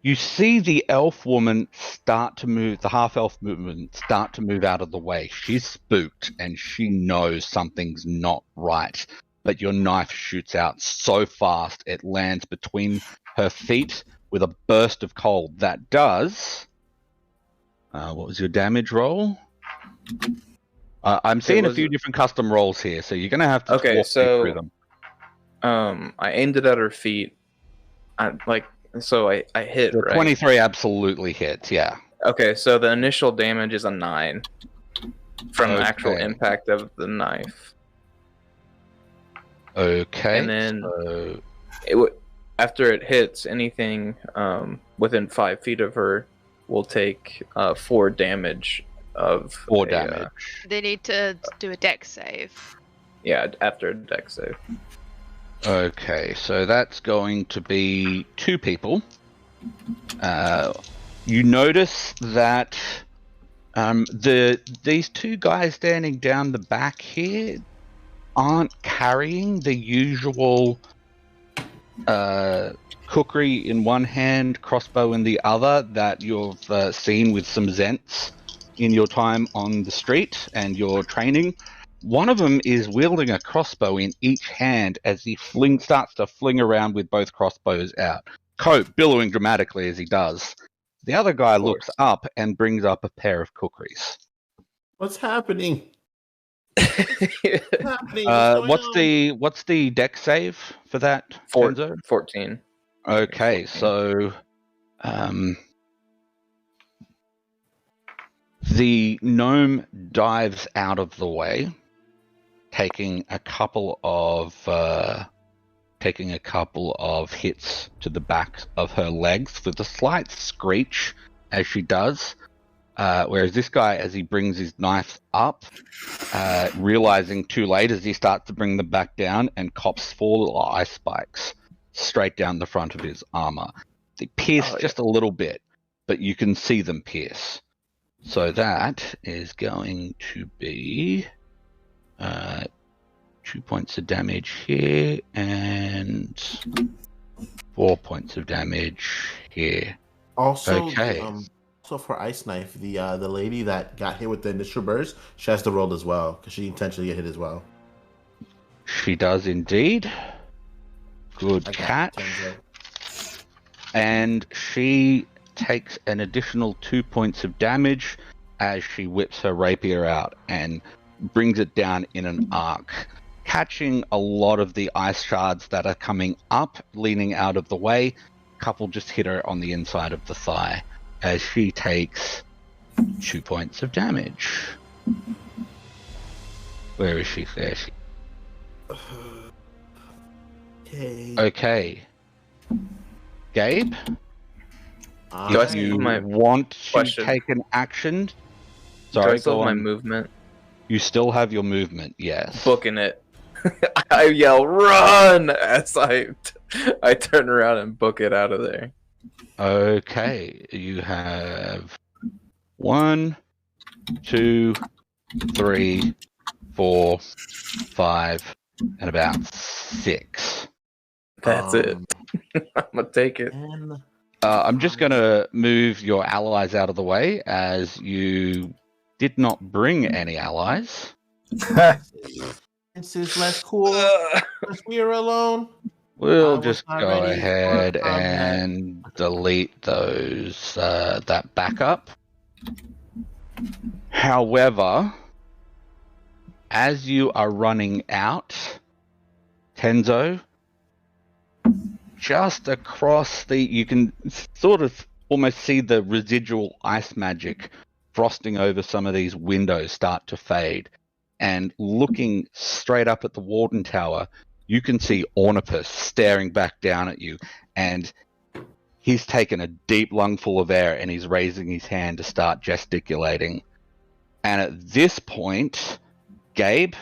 you see the elf woman start to move, the half-elf woman start to move out of the way. She's spooked and she knows something's not right. But your knife shoots out so fast it lands between her feet with a burst of cold. That does... what was your damage roll? I'm seeing a few different custom rolls here, so you're going to have to walk me through them. I aimed it at her feet. I hit, right? 23 absolutely hits, yeah. Okay, so the initial damage is a 9 from the actual impact of the knife. Okay. And then after it hits, anything within 5 feet of her will take 4 damage of 4 damage. They need to do a dex save. Yeah, after a dex save. Okay, so that's going to be 2 people. You notice that these 2 guys standing down the back here aren't carrying the usual kukri in one hand, crossbow in the other that you've seen with some Zents in your time on the street and your training. One of them is wielding a crossbow in each hand as he starts to fling around with both crossbows out, Cope billowing dramatically as he does. The other guy looks up and brings up a pair of kukris. What's happening? What's the deck save for that? 14. Okay, 14. So the gnome dives out of the way, taking a couple of hits to the back of her legs with a slight screech as she does. Whereas this guy, as he brings his knife up, realizing too late as he starts to bring them back down, and cops 4 little ice spikes straight down the front of his armor. They pierce just a little bit, but you can see them pierce. So that is going to be 2 points of damage here and 4 points of damage here. Also, okay. So for Ice Knife, the lady that got hit with the initial burst, she has to roll as well because she intentionally get hit as well. She does indeed. Good catch. And she takes an additional 2 points of damage as she whips her rapier out and brings it down in an arc, catching a lot of the ice shards that are coming up, leaning out of the way. A couple just hit her on the inside of the thigh as she takes 2 points of damage. Where is she? There she. Okay. Gabe? You want to take an action? Sorry, do I still have my movement? You still have your movement, yes. Booking it. I yell, run! As I turn around and book it out of there. Okay, you have 1, 2, 3, 4, 5, and about 6. That's it. I'm gonna take it. I'm just gonna move your allies out of the way as you did not bring any allies. This is less cool because we are alone. We'll just go ahead and delete those that backup. However, as you are running out, Tenzo, just across you can sort of almost see the residual ice magic frosting over some of these windows start to fade. And looking straight up at the Warden Tower, you can see Ornipus staring back down at you, and he's taken a deep lungful of air and he's raising his hand to start gesticulating. And at this point, Gabe,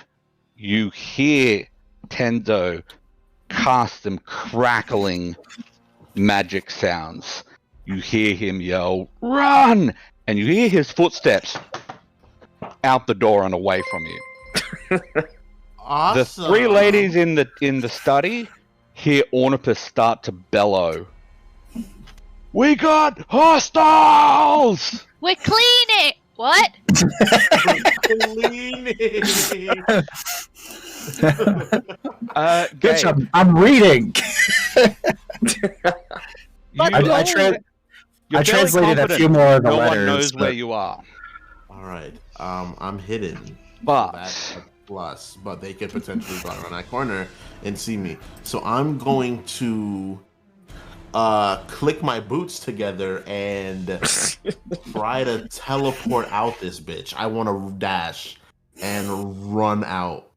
you hear Tenzo cast some crackling magic sounds. You hear him yell, "Run!" And you hear his footsteps out the door and away from you. Awesome. The three ladies in the study hear Ornipus start to bellow. We got hostiles! We're cleaning. What? Cleaning. Good job. I'm reading. I translated a few more of the letters. No one knows where you are. All right. I'm hidden. But that's a plus. But they could potentially go around that corner and see me. So I'm going to click my boots together and try to teleport out this bitch. I want to dash and run out.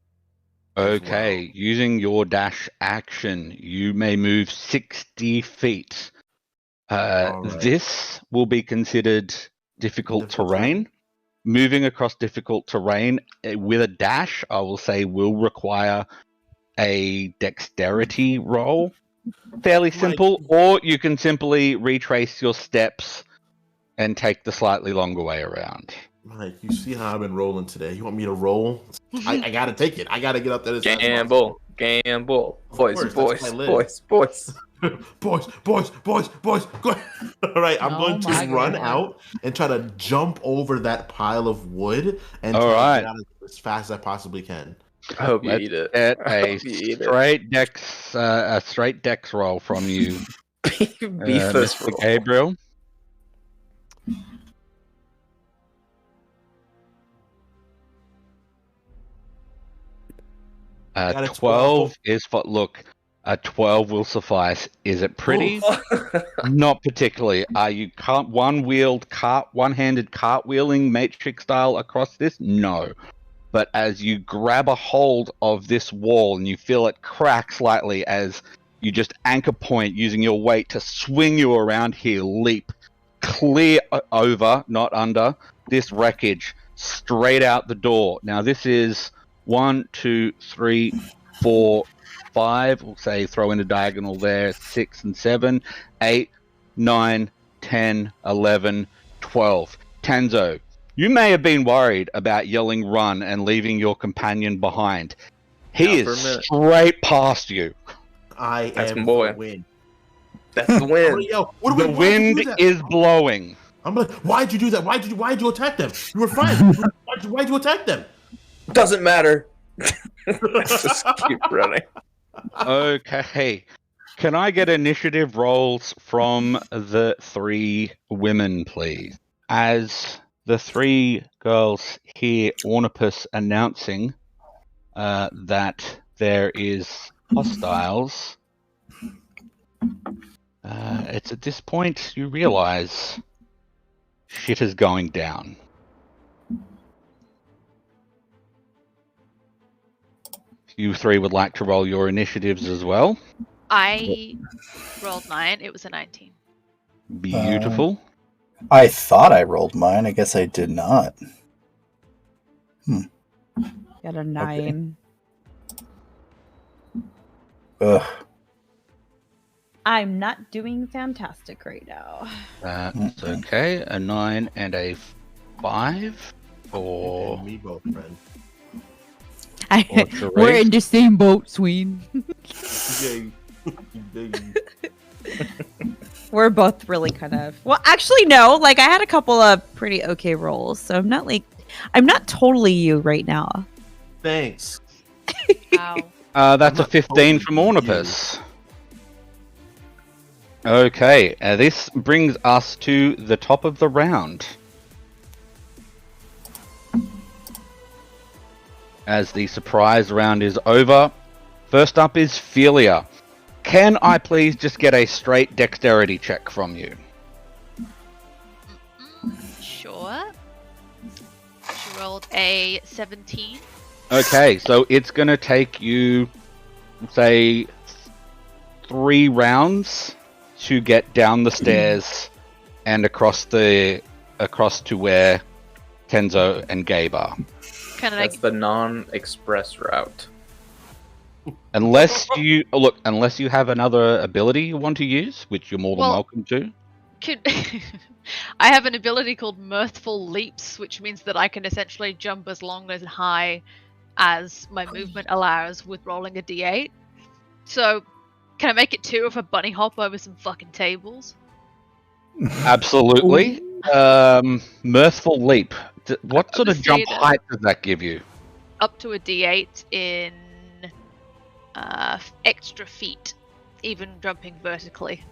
Okay, using your dash action, you may move 60 feet. Right. This will be considered difficult terrain. Moving across difficult terrain with a dash, I will say, will require a dexterity roll. Fairly simple, or you can simply retrace your steps and take the slightly longer way around. Mike, you see how I've been rolling today? You want me to roll? I gotta take it. I gotta get up there. Gamble. Boys. Boys. Go. All right, I'm going to run out and try to jump over that pile of wood and try to get out as fast as I possibly can. I hope you eat it. A straight dex roll from you, Mr. Gabriel. 12 is for look. A 12 will suffice. Is it pretty? Not particularly. Are you one-handed cartwheeling matrix style across this? No. But as you grab a hold of this wall and you feel it crack slightly as you just anchor point using your weight to swing you around here, leap clear over, not under, this wreckage straight out the door. Now this is 1, 2, 3, 4, 5. We'll say throw in a diagonal there. 6 and 7, 8, 9, 10, 11, 12. Tanzo, you may have been worried about yelling run and leaving your companion behind. He is straight past you. That's the wind. The wind is blowing. I'm like, why'd you do that? Why'd you attack them? You were fine. Why'd you attack them? Doesn't matter. Just keep running. Okay. Can I get initiative rolls from the three women, please? As the three girls hear Ornipus announcing that there is hostiles, it's at this point you realize shit is going down. You three would like to roll your initiatives as well. I rolled mine. It was a 19. Beautiful. I thought I rolled mine. I guess I did not. Got a 9. Okay. Ugh. I'm not doing fantastic right now. That's okay. A 9 and a 5 for me both, friend. We're in the same boat, Sween. We're both really kind of... Well, actually, no. Like, I had a couple of pretty okay rolls, so I'm not totally you right now. Thanks. Wow. That's a 15 from Ornipus. Okay, this brings us to the top of the round. As the surprise round is over, first up is Philia. Can I please just get a straight dexterity check from you? Sure. She rolled a 17. Okay, so it's going to take you, say, 3 rounds to get down the stairs and across to where Tenzo and Gabe are. That's the non-express route. Unless you have another ability you want to use, which you're more than welcome to. I have an ability called Mirthful Leaps, which means that I can essentially jump as long and high as my movement allows with rolling a d8. So, can I make it 2 if I bunny hop over some fucking tables? Absolutely. Mirthful Leap. What sort of jump height does that give you? Up to a d8 in extra feet, even jumping vertically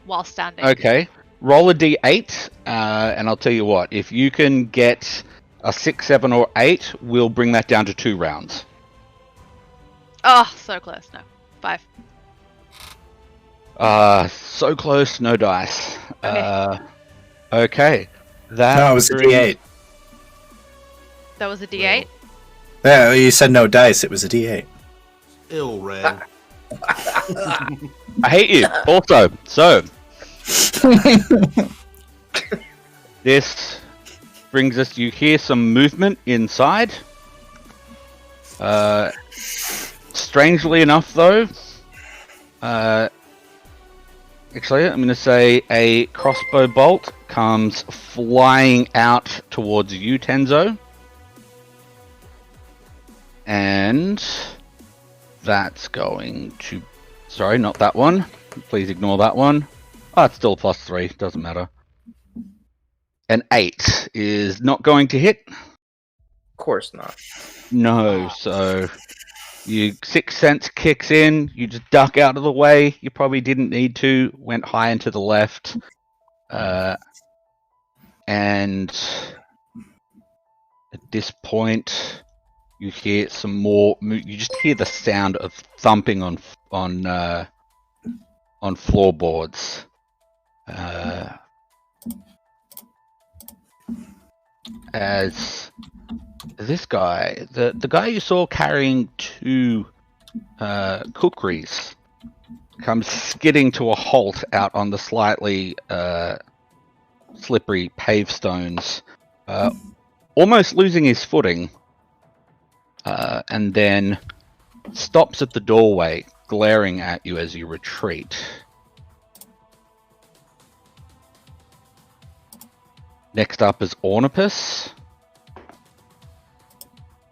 while standing. Okay. Roll a d8, and I'll tell you what. If you can get a 6, 7, or 8, we'll bring that down to 2 rounds. Oh, so close. No. 5. So close, no dice. Okay. Okay. No, it was a D8. That was a d8? Yeah, you said no dice, it was a D8. Ill, Red. I hate you. Also, so this brings us. You hear some movement inside. Strangely enough, though, actually, I'm going to say a crossbow bolt comes flying out towards you, Tenzo, and that's going to. Sorry, not that one. Please ignore that one. Oh, it's still +3. Doesn't matter. An 8 is not going to hit. Of course not. No, so your 6th sense kicks in. You just duck out of the way. You probably didn't need to. Went high and to the left. And at this point, you hear some more. You just hear the sound of thumping on floorboards. As this guy, the guy you saw carrying 2 kukris, comes skidding to a halt out on the slightly slippery pavestones, almost losing his footing, and then stops at the doorway, glaring at you as you retreat. Next up is Ornipus,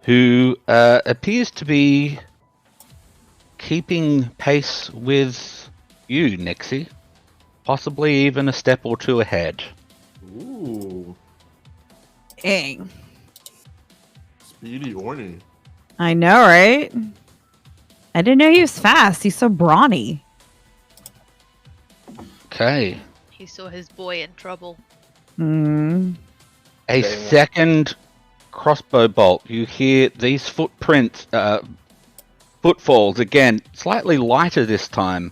who appears to be keeping pace with you, Nixie. Possibly even a step or 2 ahead. Ooh. Dang. Speedy Orny. I know, right? I didn't know he was fast. He's so brawny. Okay. He saw his boy in trouble. A second crossbow bolt. You hear these footprints, footfalls again, slightly lighter this time,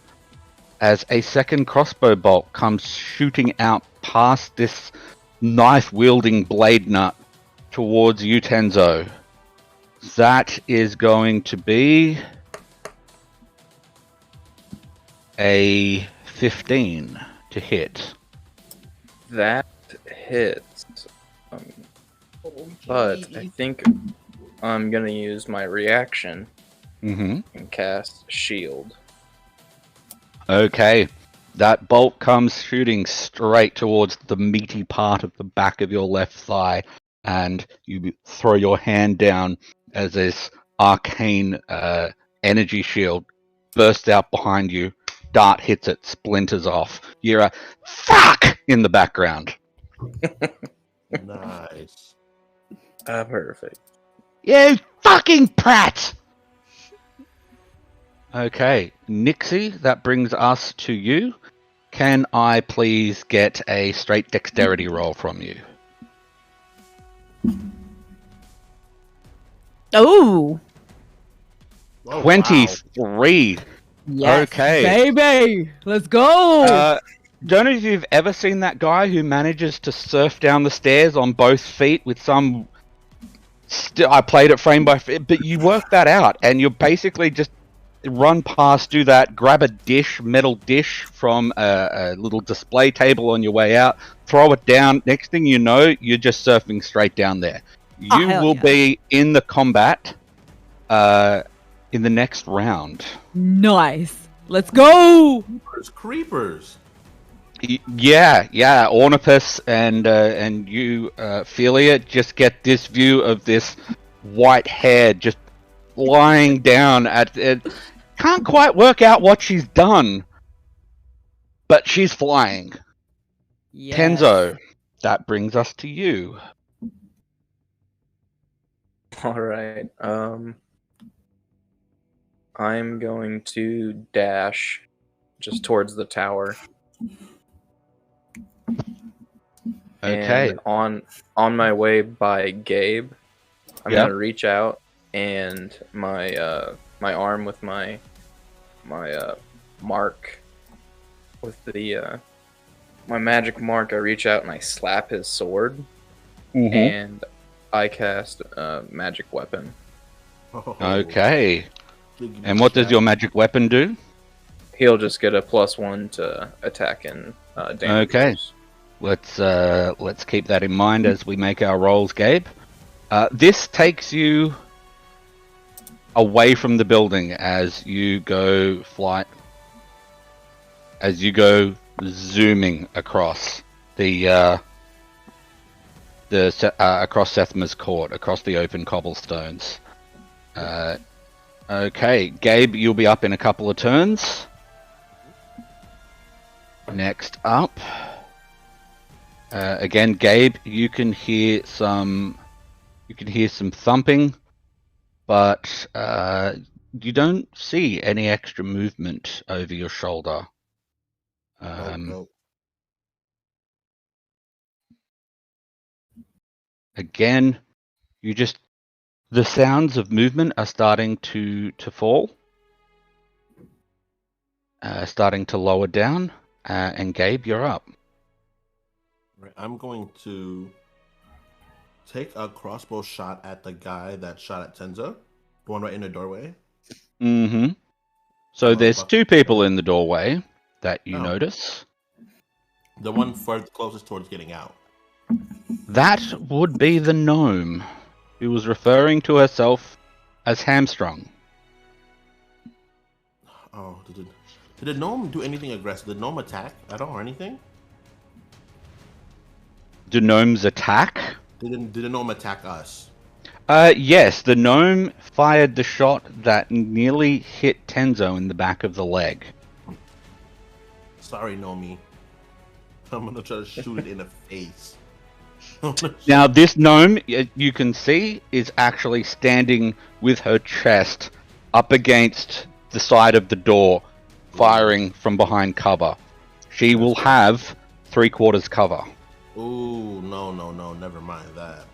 as a second crossbow bolt comes shooting out past this knife-wielding blade nut towards you, Tenzo. That is going to be a 15 to hit. That hits. But I think I'm gonna use my reaction and cast Shield. Okay. That bolt comes shooting straight towards the meaty part of the back of your left thigh, and you throw your hand down as this arcane energy shield bursts out behind you. Dart hits it, splinters off. You're a fuck in the background. Nice. Perfect. You fucking prat! Okay, Nixie, that brings us to you. Can I please get a straight dexterity roll from you? Oh, 23. yes, Okay. baby, let's go. Don't know if you've ever seen that guy who manages to surf down the stairs on both feet with some... I played it frame by frame, but you work that out, and you're basically just run past, do that, grab a dish, metal dish from a little display table on your way out, throw it down. Next thing you know, you're just surfing straight down there. You will be in the combat in the next round. Nice. Let's go. Creepers. Yeah. Ornipus and you, Philia, just get this view of this white hair just lying down at it. Can't quite work out what she's done, but she's flying. Yes. Tenzo, that brings us to you. All right. I'm going to dash just towards the tower. Okay. And on my way by Gabe, I'm Yep. gonna reach out and my my arm with my mark with the my magic mark. I reach out and I slap his sword, and I cast a magic weapon. Okay. And what does your magic weapon do? He'll just get a +1 to attack and damage. Okay. Let's keep that in mind as we make our rolls, Gabe. This takes you away from the building as you go zooming across across Sethma's court, across the open cobblestones. Okay, Gabe, you'll be up in a couple of turns. Next up, again, Gabe, you can hear some thumping, but you don't see any extra movement over your shoulder. Again, the sounds of movement are starting to fall, starting to lower down. And Gabe, you're up. Right, I'm going to take a crossbow shot at the guy that shot at Tenzo, the one right in the doorway. Mm-hmm. So there's two people in the doorway that you notice. The one closest towards getting out. That would be the gnome, who was referring to herself as hamstrung. Oh, did the gnome do anything aggressive? Did the gnome attack at all or anything? Do gnomes attack? Did the gnome attack us? Yes, the gnome fired the shot that nearly hit Tenzo in the back of the leg. Sorry, Nomi. I'm gonna try to shoot it in the face. Now, this gnome, you can see, is actually standing with her chest up against the side of the door, firing from behind cover. She will have 3/4 cover. Ooh, no, never mind that.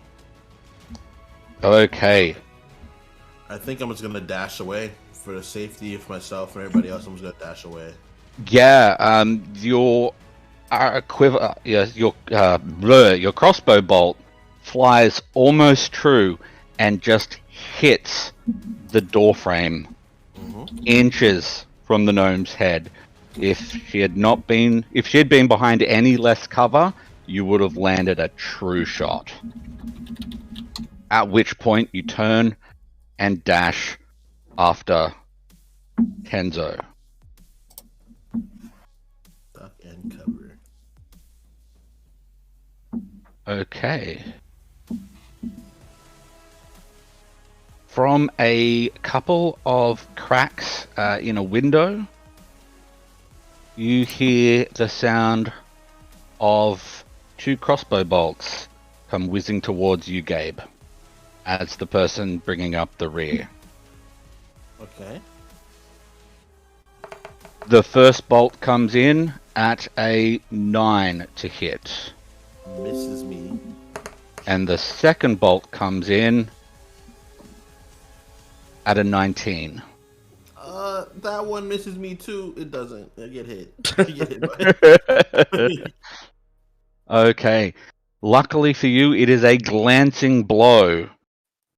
Okay. I think I'm just gonna dash away for the safety of myself and everybody else. I'm just gonna dash away. Yeah, your quiver, your crossbow bolt flies almost true and just hits the door frame, inches from the gnome's head. If she had been behind any less cover, you would have landed a true shot. At which point you turn and dash after Tenzo. Duck and cover. Okay. From a couple of cracks in a window, you hear the sound of 2 crossbow bolts come whizzing towards you, Gabe, as the person bringing up the rear. Okay. The first bolt comes in at a 9 to hit. Misses me. And the second bolt comes in at a 19. That one misses me too. It doesn't. I get hit. I get hit. Okay. Luckily for you, it is a glancing blow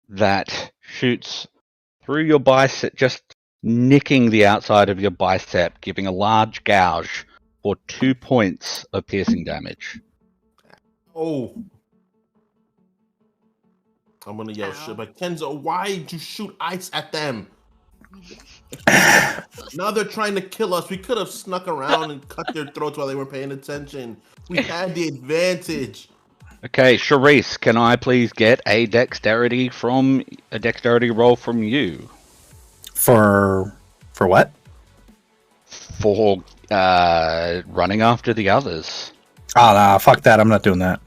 that shoots through your bicep, just nicking the outside of your bicep, giving a large gouge for 2 points of piercing damage. Oh. I'm gonna yell shit like, Kenzo, why did you shoot ice at them? Now they're trying to kill us. We could have snuck around and cut their throats while they were paying attention. We had the advantage. Okay, Charise, can I please get a dexterity roll from you? For what? For running after the others. Oh, no, fuck that. I'm not doing that.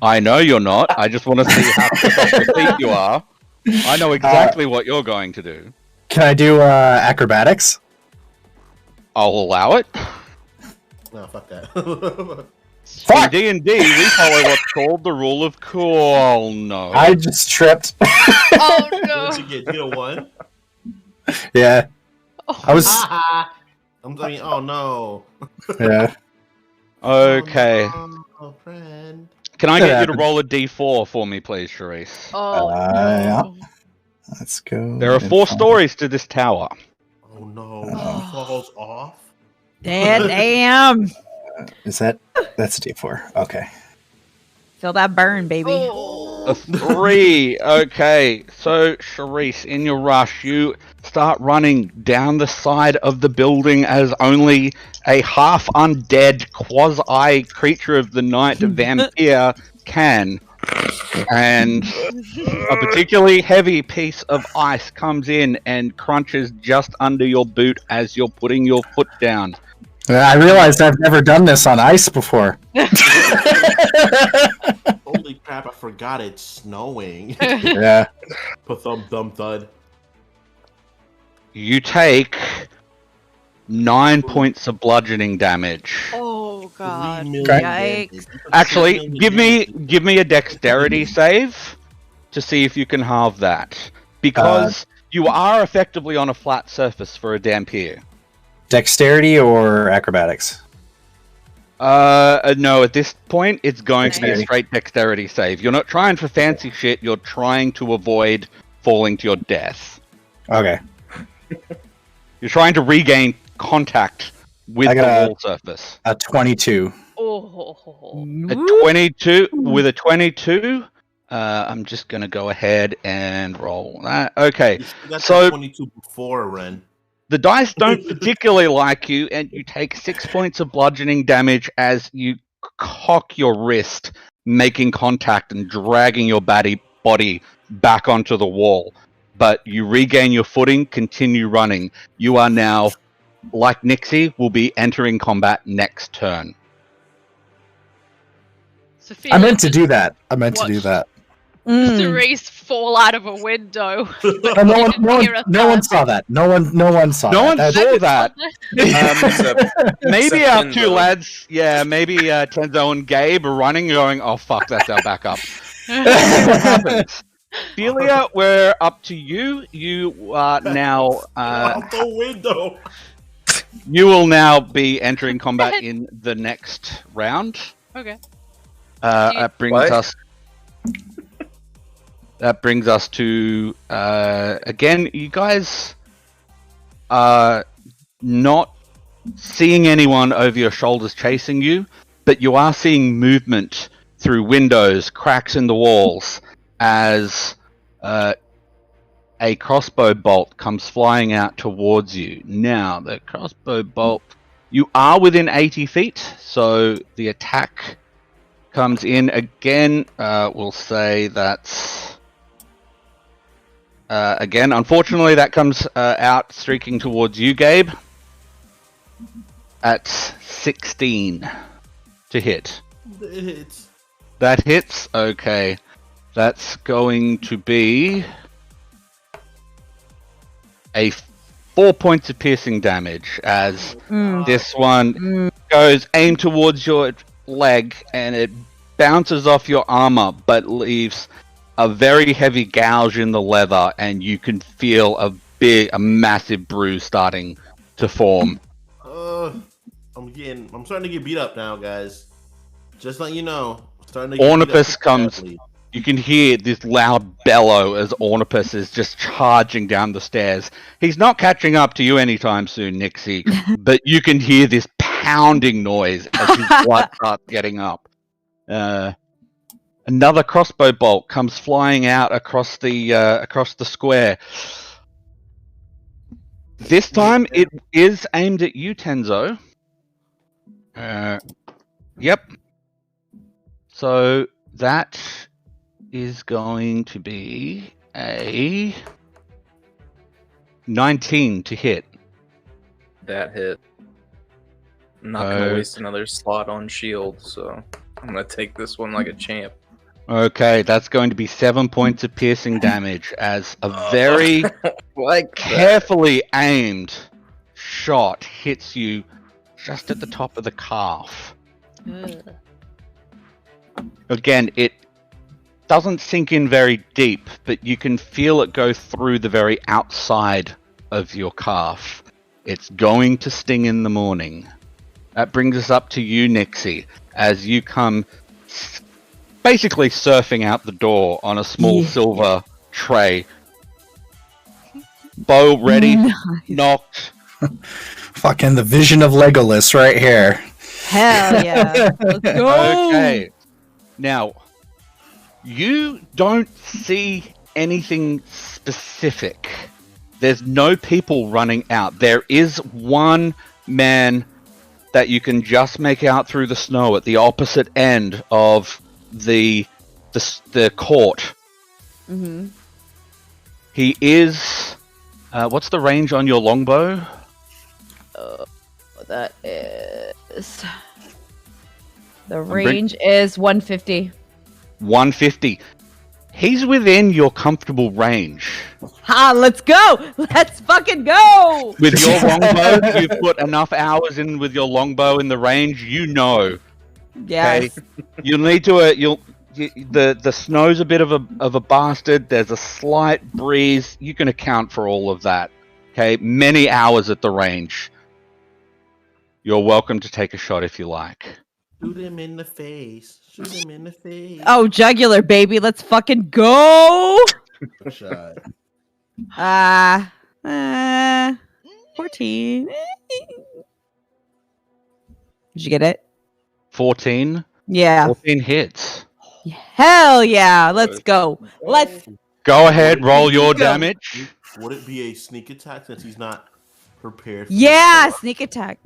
I know you're not. I just want to see how quick off your feet you are. I know exactly what you're going to do. Can I do acrobatics? I'll allow it. No, fuck that. Fuck! In D&D, we follow what's called the rule of cool. No. I just tripped. Oh no! What'd you get? You get a 1? Yeah. I was. I'm thinking, oh no. Yeah. Okay. Oh, friend. Can I That get you to happened. roll a D4 for me, please, Charise? Oh Yeah. no! Let's go. There are 4 stories to this tower. Oh no. He falls off. Damn. Is that's a D4? Okay. Feel that burn, baby. Oh. A 3. Okay, so Charise, in your rush, you start running down the side of the building as only a half undead quasi creature of the night vampire can. And a particularly heavy piece of ice comes in and crunches just under your boot as you're putting your foot down. I realized I've never done this on ice before. Holy crap, I forgot it's snowing. Yeah. Thump thud. You take 9 points of bludgeoning damage. Oh god! 3 million Yikes. damage. Actually, give me a dexterity save to see if you can halve that, because you are effectively on a flat surface for a dampier. Dexterity or acrobatics? No, at this point, it's going to be a Dexterity. straight dexterity save. You're not trying for fancy shit, you're trying to avoid falling to your death. Okay. You're trying to regain contact with I the got wall surface. A 22. Oh. A 22, with a 22, I'm just going to go ahead and roll that. Okay, That's so 22 before Ren. the dice don't particularly like you, and you take 6 points of bludgeoning damage as you cock your wrist, making contact and dragging your body back onto the wall. But you regain your footing, continue running. You are now, like Nixie, will be entering combat next turn. Sophia I meant to just do that. Charise fall out of a window. No one saw that. No one saw No one that. saw that. Maybe Except our Tenzo. two lads, maybe Tenzo and Gabe are running, going, oh fuck, that's our backup. What happens? Delia, we're up to you. You are now. Out the window. You will now be entering combat in the next round. Okay. That brings What? us. That brings us to again. You guys are not seeing anyone over your shoulders chasing you, but you are seeing movement through windows, cracks in the walls, as a crossbow bolt comes flying out towards you. Now, the crossbow bolt, you are within 80 feet, so the attack comes in again. We'll say that's... again, unfortunately, that comes out streaking towards you, Gabe, at 16 to hit. It hits. That hits? Okay. That's going to be a 4 points of piercing damage as this one goes aimed towards your leg and it bounces off your armor but leaves a very heavy gouge in the leather, and you can feel a massive bruise starting to form. I'm starting to get beat up now, guys. Just let you know. I'm starting to get beat Ornipus up comes. badly. You can hear this loud bellow as Ornipus is just charging down the stairs. He's not catching up to you anytime soon, Nixie, but you can hear this pounding noise as his blood starts getting up. Another crossbow bolt comes flying out across the square. This time it is aimed at you, Tenzo. Yep. So That is going to be a 19 to hit. That hit. I'm not going to waste another slot on shield, so I'm going to take this one like a champ. Okay, that's going to be 7 points of piercing damage as a very carefully aimed shot hits you just at the top of the calf. Again, it doesn't sink in very deep, but you can feel it go through the very outside of your calf. It's going to sting in the morning. That brings us up to you, Nixie, as you come basically surfing out the door on a small silver tray. Bow ready, knocked. Fucking the vision of Legolas right here. Hell yeah. Let's go. Okay. Now, you don't see anything specific. There's no people running out. There is one man that you can just make out through the snow at the opposite end of the court. Mm-hmm. He is... what's the range on your longbow? That is... The range is 150. 150. He's within your comfortable range. Ha! Let's go! Let's fucking go! With your longbow, you've put enough hours in with your longbow in the range. You know. Yes. Okay? You'll need to. The snow's a bit of a bastard. There's a slight breeze. You can account for all of that. Okay, many hours at the range. You're welcome to take a shot if you like. Shoot him in the face. Shoot him in the face. Oh, jugular, baby. Let's fucking go! Shot. 14. Did you get it? 14? Yeah. 14 hits. Hell yeah. Let's go. Let's go ahead, roll your damage. Would it be a sneak attack since he's not prepared for sneak attack.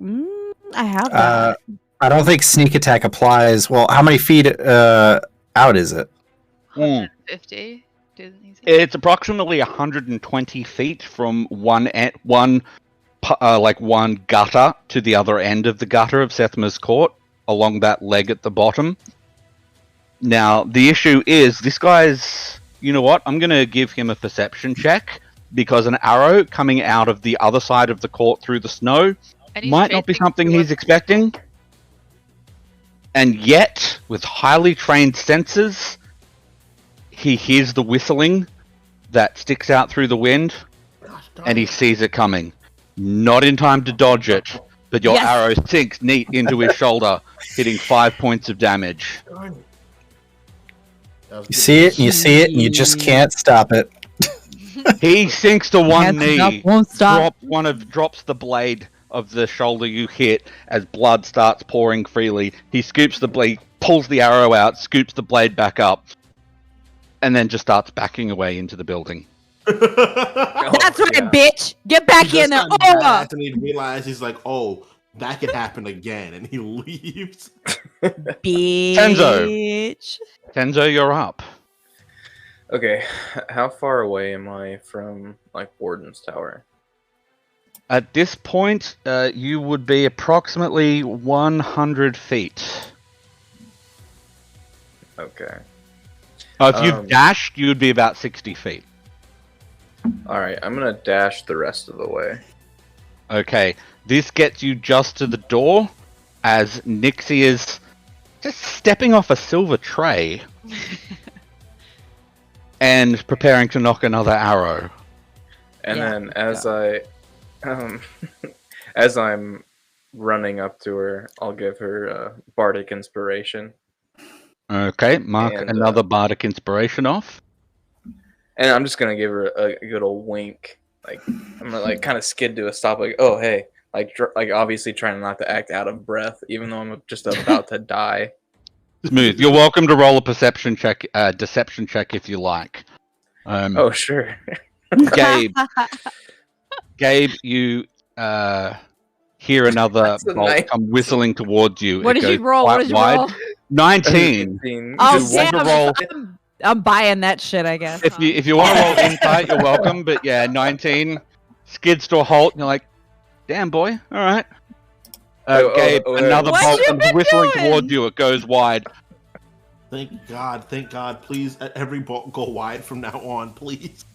I have that. I don't think sneak attack applies. Well, how many feet out is it? 150. It's approximately 120 feet from one gutter to the other end of the gutter of Sethma's court, along that leg at the bottom. Now, the issue is, this guy's... You know what? I'm going to give him a perception check, because an arrow coming out of the other side of the court through the snow might not be something he's expecting. And yet, with highly trained senses, he hears the whistling that sticks out through the wind, and he sees it coming. Not in time to dodge it, but your arrow sinks neat into his shoulder, hitting 5 points of damage. You see it, and you see it, and you just can't stop it. He sinks to one knee, won't stop. drops the blade of the shoulder you hit as blood starts pouring freely. He scoops the blade, pulls the arrow out, scoops the blade back up, and then just starts backing away into the building. That's right, bitch! Get back in there! And he realizes, he's like, oh, that could happen again, and he leaves. Bitch. Tenzo, you're up. Okay, how far away am I from, like, Warden's Tower? At this point, you would be approximately 100 feet. Okay. If you dashed, you would be about 60 feet. Alright, I'm gonna dash the rest of the way. Okay, this gets you just to the door, as Nixie is just stepping off a silver tray and preparing to knock another arrow. And then as I'm running up to her, I'll give her bardic inspiration. Okay, mark another bardic inspiration off. And I'm just gonna give her a good old wink. Like, I'm gonna like kind of skid to a stop. Like, oh hey, like obviously trying not to act out of breath, even though I'm just about to die. Smooth. You're welcome to roll a deception check if you like. Oh sure. Gabe, you hear another bolt come whistling towards you. What did you roll? What did you roll? 19. Oh, You want to damn. roll- I'm buying that shit, I guess. If you want to roll insight, you're welcome. But yeah, 19 skids to a halt, and you're like, "Damn boy, all right." Gabe, another What bolt you comes been whistling doing? towards you. It goes wide. Thank God. Please, every bolt go wide from now on, please.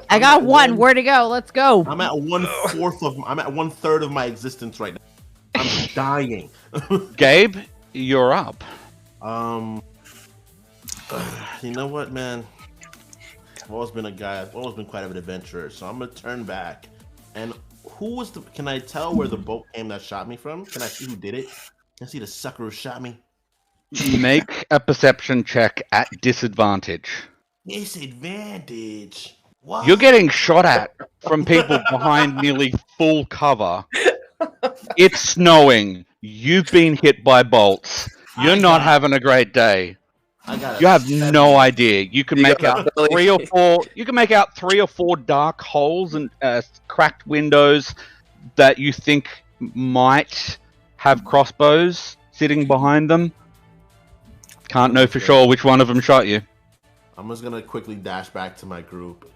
I got one. Where to go? Let's go. I'm at 1/4 I'm at 1/3 of my existence right now. I'm dying. Gabe, you're up. You know what, man? I've always been a guy. I've always been quite of an adventurer. So I'm gonna turn back. And who was the? Can I tell where the boat came that shot me from? Can I see who did it? Can I see the sucker who shot me? Make a perception check at disadvantage. Disadvantage. What? You're getting shot at from people behind nearly full cover. It's snowing. You've been hit by bolts. You're not having a great day. You have no idea. You can make out 3 or 4. You can make out 3 or 4 dark holes and cracked windows that you think might have crossbows sitting behind them. Can't know for sure which one of them shot you. I'm just gonna quickly dash back to my group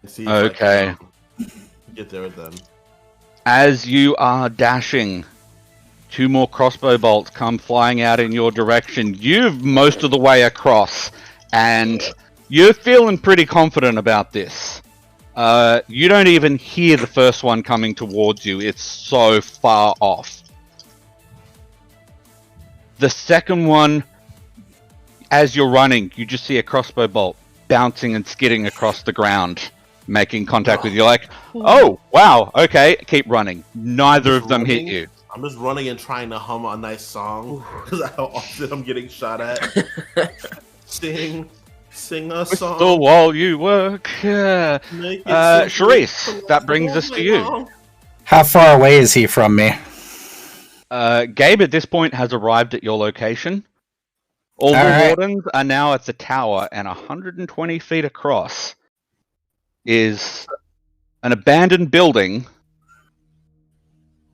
and see if Okay. I can get there with them. As you are dashing, 2 more crossbow bolts come flying out in your direction. You've most of the way across, and you're feeling pretty confident about this. You don't even hear the first one coming towards you. It's so far off. The second one, as you're running, you just see a crossbow bolt bouncing and skidding across the ground, making contact with you. Like, oh, wow, okay, keep running. Neither of them hit you. I'm just running and trying to hum a nice song because how often I'm getting shot at. Sing a song. Whistle while you work. Charise, that brings us to you. How far away is he from me? Gabe at this point has arrived at your location. All the Wardens are now at the tower, and 120 feet across is an abandoned building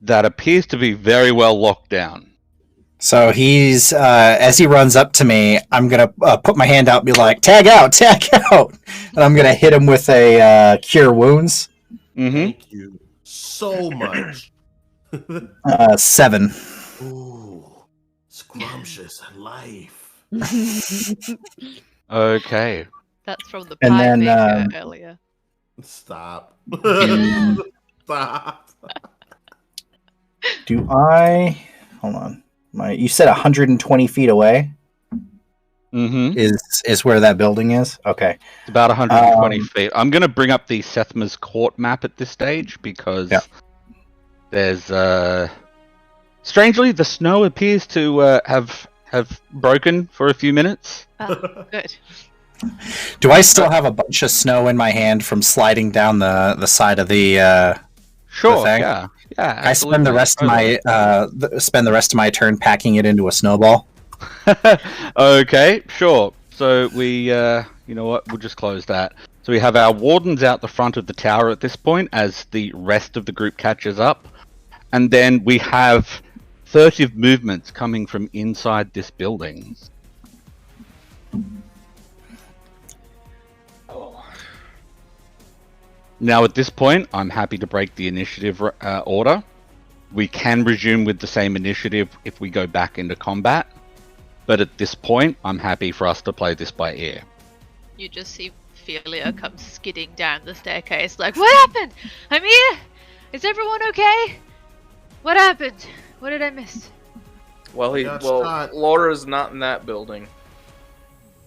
that appears to be very well locked down. So he's, as he runs up to me, I'm going to put my hand out and be like, tag out! And I'm going to hit him with a Cure Wounds. Thank you so much. 7. Ooh, scrumptious life. Okay. That's from the And pie then, maker earlier. Stop. Stop. Do I... Hold on. You said 120 feet away? Is where that building is? Okay. It's about 120 feet. I'm going to bring up the Sethma's Court map at this stage because there's... Strangely, the snow appears to have broken for a few minutes. Oh, good. Do I still have a bunch of snow in my hand from sliding down the side of the Sure, the thing? yeah. I spend the rest of my turn packing it into a snowball. Okay, sure. So we, you know what? We'll just close that. So we have our Wardens out the front of the tower at this point as the rest of the group catches up. And then we have furtive movements coming from inside this building. Now at this point, I'm happy to break the initiative order. We can resume with the same initiative if we go back into combat. But at this point, I'm happy for us to play this by ear. You just see Ophelia come skidding down the staircase like, what happened? I'm here! Is everyone okay? What happened? What did I miss? Well, Laura's not in that building.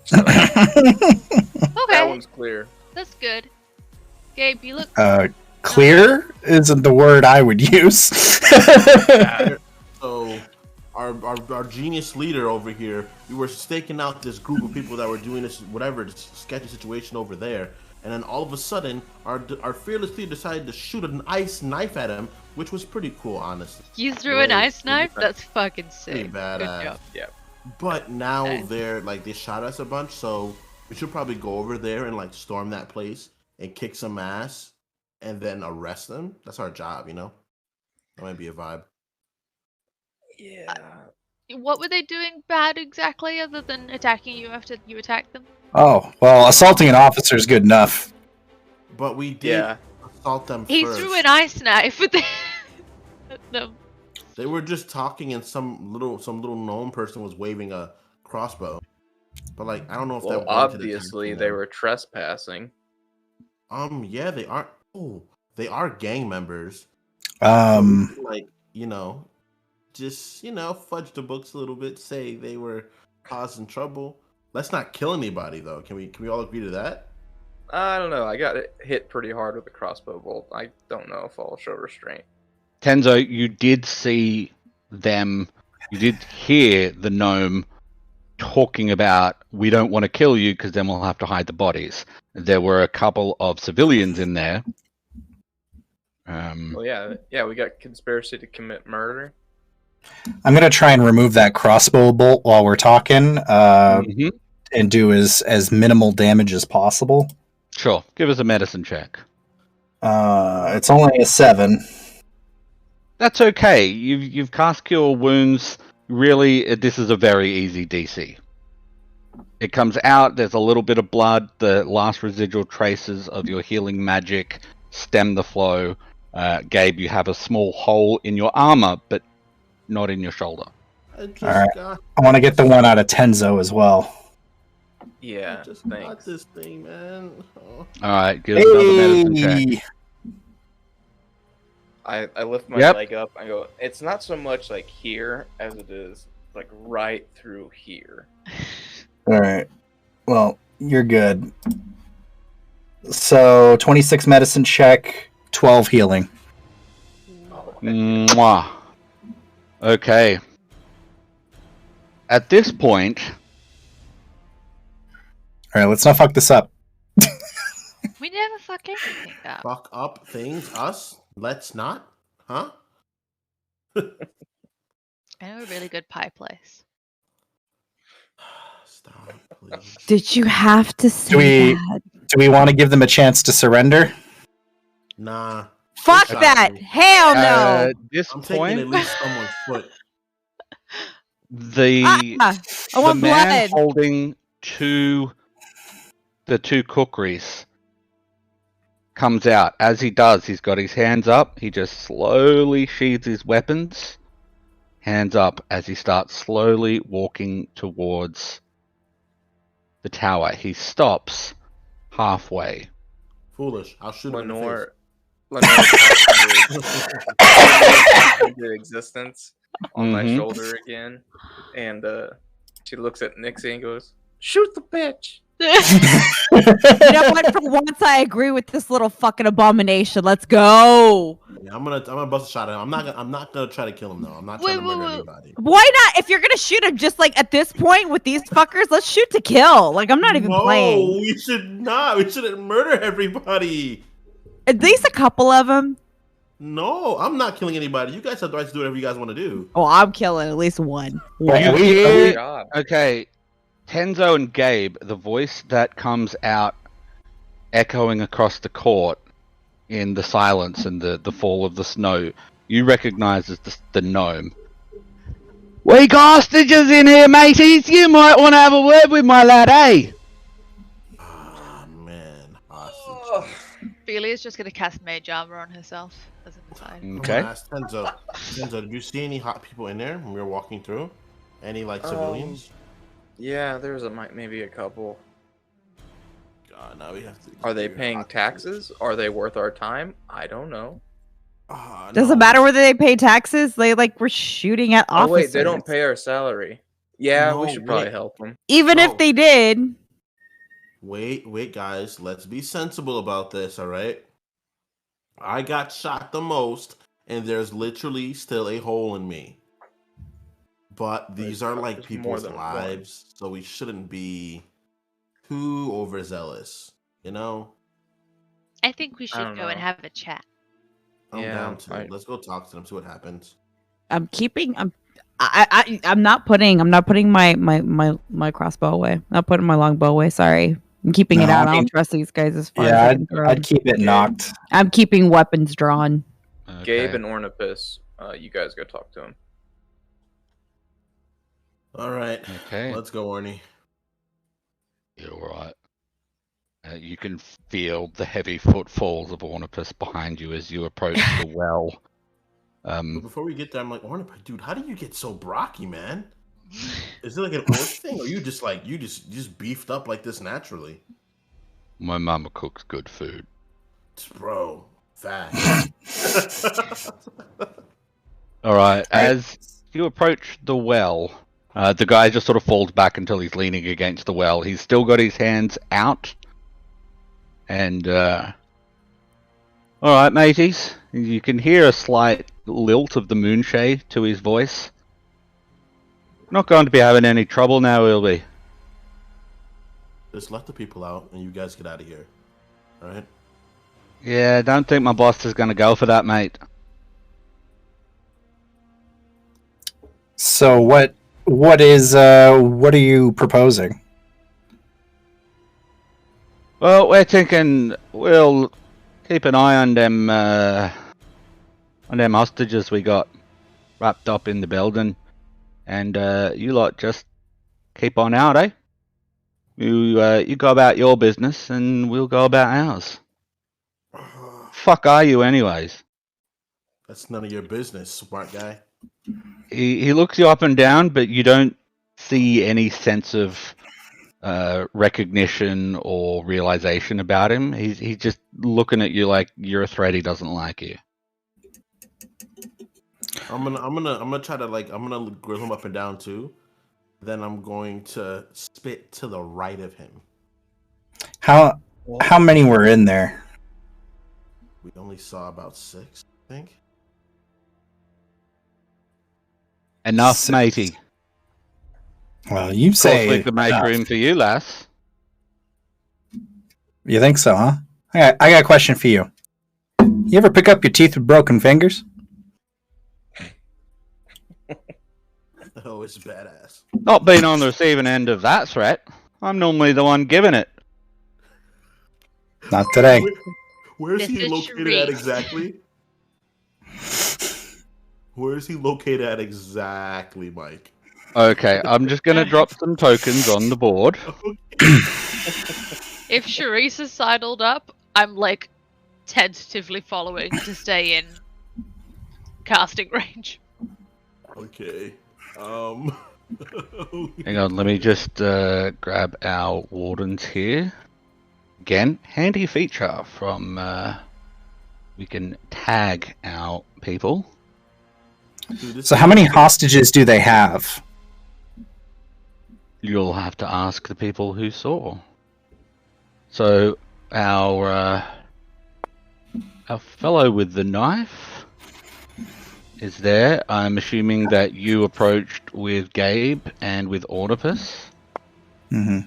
So Okay, that one's clear. that's good. Gabe, you look... Clear isn't the word I would use. So, our genius leader over here, we were staking out this group of people that were doing this sketchy situation over there, and then all of a sudden, our fearless leader decided to shoot an ice knife at him, which was pretty cool, honestly. You threw an ice knife? That's fucking sick. Pretty badass. Good job. Yeah. But now they shot us a bunch, so we should probably go over there and storm that place and kick some ass and then arrest them. That's our job, you know? That might be a vibe. Yeah. What were they doing bad exactly, other than attacking you after you attacked them? Oh, well, assaulting an officer is good enough. But we did assault them He first. threw an ice knife at them. They were just talking, and some little gnome person was waving a crossbow. But like, I don't know if that. Obviously they were trespassing. Yeah, they are. Oh, they are gang members. Like, just fudge the books a little bit. Say they were causing trouble. Let's not kill anybody though. Can we all agree to that? I don't know. I got hit pretty hard with a crossbow bolt. I don't know if I'll show restraint. Tenzo, you did see them. You did hear the gnome talking about, we don't want to kill you because then we'll have to hide the bodies. There were a couple of civilians in there. Well, yeah, we got conspiracy to commit murder. I'm gonna try and remove that crossbow bolt while we're talking, and do as minimal damage as possible. Sure, give us a medicine check. It's only a 7. That's okay. You've cast Cure Wounds. Really, this is a very easy DC. It comes out, there's a little bit of blood, the last residual traces of your healing magic stem the flow. Gabe, you have a small hole in your armor, but not in your shoulder. Alright. I want to get the one out of Tenzo as well. Yeah, I just got this thing, man. Oh. Alright, give us another medicine check. I lift my leg up. I go, it's not so much like here as it is like right through here. Alright. Well, you're good. So, 26 medicine check, 12 healing. Mwah. Okay. At this point... Alright, let's not fuck this up. We never fuck anything up. Fuck up things? Us? Let's not? Huh? I know a really good pie place. Stop, please. Did you have to say that? Do we want to give them a chance to surrender? Nah. Fuck that! Hell no! At this I'm point, taking at least someone's foot. the I want man blood. holding the two kukris comes out. As he does, he's got his hands up. He just slowly sheathes his weapons. Hands up as he starts slowly walking towards the tower. He stops halfway. Foolish. I'll shoot him in the face. Lenore into existence on my shoulder again, and she looks at Nixie and goes, "Shoot the bitch." You know what? For once, I agree with this little fucking abomination. Let's go. Yeah, I'm gonna bust a shot at him. I'm not gonna try to kill him though. I'm not trying to murder anybody. Why not? If you're gonna shoot him, just like at this point with these fuckers, let's shoot to kill. Like I'm not even playing. No, we should not. We shouldn't murder everybody. At least a couple of them. No, I'm not killing anybody. You guys have the right to do whatever you guys want to do. Oh, I'm killing at least one. Okay, Tenzo and Gabe, the voice that comes out echoing across the court in the silence and the fall of the snow, you recognize as the gnome. We hostages in here, mateys. You might want to have a word with my lad, eh? Ah, man. Hostage. Felia's just gonna cast mage armor on herself as an aside. Okay. Tenzo, did you see any hot people in there when we were walking through? Any civilians? Yeah, there's maybe a couple. God, now we have to. Are they paying taxes? Are they worth our time? I don't know. Doesn't matter whether they pay taxes. They were shooting at officers. Oh wait, they don't pay our salary. Yeah, we should probably help them. Even if they did. Wait, guys. Let's be sensible about this, all right? I got shot the most, and there's literally still a hole in me. But these are people's lives, so we shouldn't be too overzealous, you know? I think we should go and have a chat. I'm down to it. Let's go talk to them, see what happens. I'm not putting my crossbow away. I'm not putting my longbow away. Sorry. I'm keeping it out. I don't trust these guys as far as I'd keep it knocked. I'm keeping weapons drawn. Okay. Gabe and Ornipus, you guys go talk to him. All right. Okay. Let's go, Orny. You're all right. You can feel the heavy footfalls of Ornipus behind you as you approach the well. But before we get there, I'm like, Ornipus, dude, how do you get so brocky, man? Is it like an orc thing, or you just beefed up like this naturally? My mama cooks good food. Bro, fat. All right. As you approach the well, the guy just sort of falls back until he's leaning against the well. He's still got his hands out. And, all right, mateys. You can hear a slight lilt of the moonshade to his voice. Not going to be having any trouble now, will we? Just let the people out, and you guys get out of here. All right? Yeah, don't think my boss is going to go for that, mate. So what are you proposing? Well, we're thinking we'll keep an eye on them hostages we got wrapped up in the building, and you lot just keep on out, eh? You go about your business, and we'll go about ours. Fuck are you, anyways? That's none of your business, smart guy. He looks you up and down, but you don't see any sense of recognition or realization about him. He's just looking at you like you're a threat. He doesn't like you. I'm gonna try to I'm gonna grill him up and down too. Then I'm going to spit to the right of him. How many were in there? We only saw about 6, I think. Enough, 6. matey. Well, you say we could make room for you, lass. You think so, huh? I got a question for you. You ever pick up your teeth with broken fingers? Oh, it's badass. Not being on the receiving end of that threat. I'm normally the one giving it. Not today. Where is he This is located at Charise. exactly? Where is he located at exactly, Mike? Okay, I'm just going to drop some tokens on the board. If Charise is sidled up, I'm like tentatively following to stay in casting range. Okay. Hang on, let me just grab our Wardens here. Again, handy feature from... we can tag our people. Dude, So how many hostages do they have? You'll have to ask the people who saw. So, our fellow with the knife is there. I'm assuming that you approached with Gabe and with Ornipus. Mm-hmm.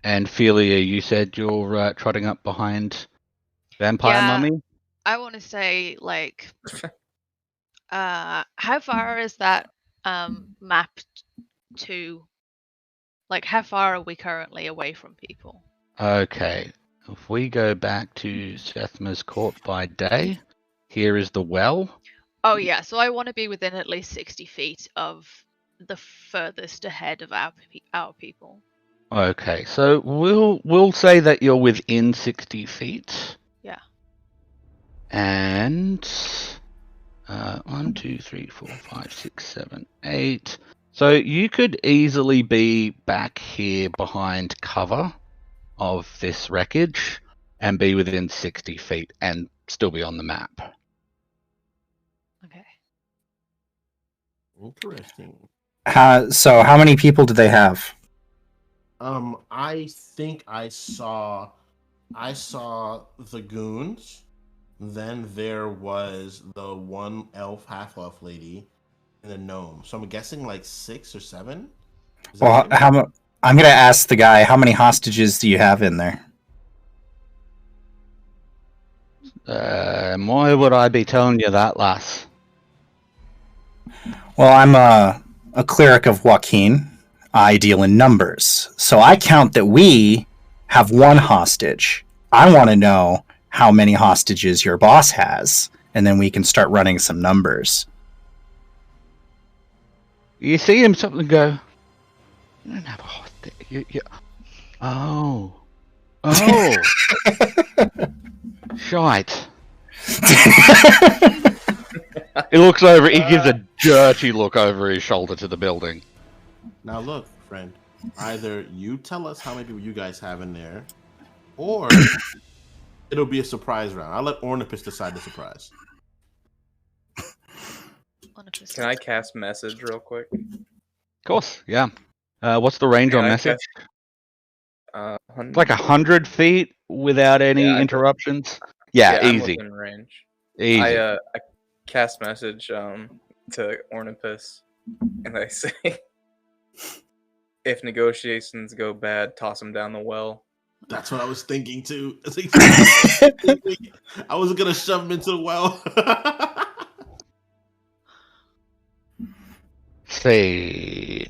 And Philia, you said you're trotting up behind Vampire Yeah. Mummy? I want to say, like, how far is that mapped to? Like, how far are we currently away from people? Okay. If we go back to Sethma's court by day, here is the well. Oh yeah, so I want to be within at least 60 feet of the furthest ahead of our people. Okay, so we'll say that you're within 60 feet. Yeah. And 1, 2, 3, 4, 5, 6, 7, 8. So you could easily be back here behind cover of this wreckage and be within 60 feet and still be on the map. Okay. Interesting. So how many people do they have? I think I saw the goons. Then there was the one elf, half-elf lady, and the gnome. So I'm guessing like 6 or 7. Well, I'm gonna ask the guy, how many hostages do you have in there? Why would I be telling you that, lass? Well, I'm a cleric of Joaquin. I deal in numbers. So I count that we have 1 hostage. I want to know how many hostages your boss has, and then we can start running some numbers. You see him something go, you don't have a hostage. Oh. Shite. He looks over, he gives a dirty look over his shoulder to the building. Now look, friend, either you tell us how many people you guys have in there, or it'll be a surprise round. I'll let Ornipus decide the surprise. Can I cast message real quick? Of course, yeah. What's the range on message? It's like 100 feet without any interruptions. Yeah, easy. I'm within range. Easy. I cast message to Ornipus, and I say, if negotiations go bad, toss him down the well. That's what I was thinking too. I was gonna shove him into the well. See,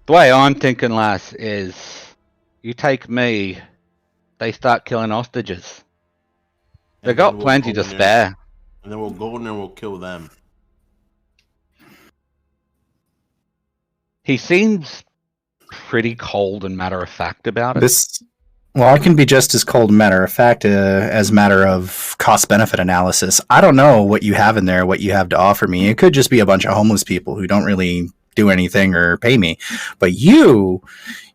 the way I'm thinking, lass, is you take me, they start killing hostages. They got plenty to spare. And then we'll go in there and we'll kill them. He seems pretty cold and matter-of-fact about it. Well, I can be just as cold and matter-of-fact as matter of cost-benefit analysis. I don't know what you have in there, what you have to offer me. It could just be a bunch of homeless people who don't really do anything or pay me. But you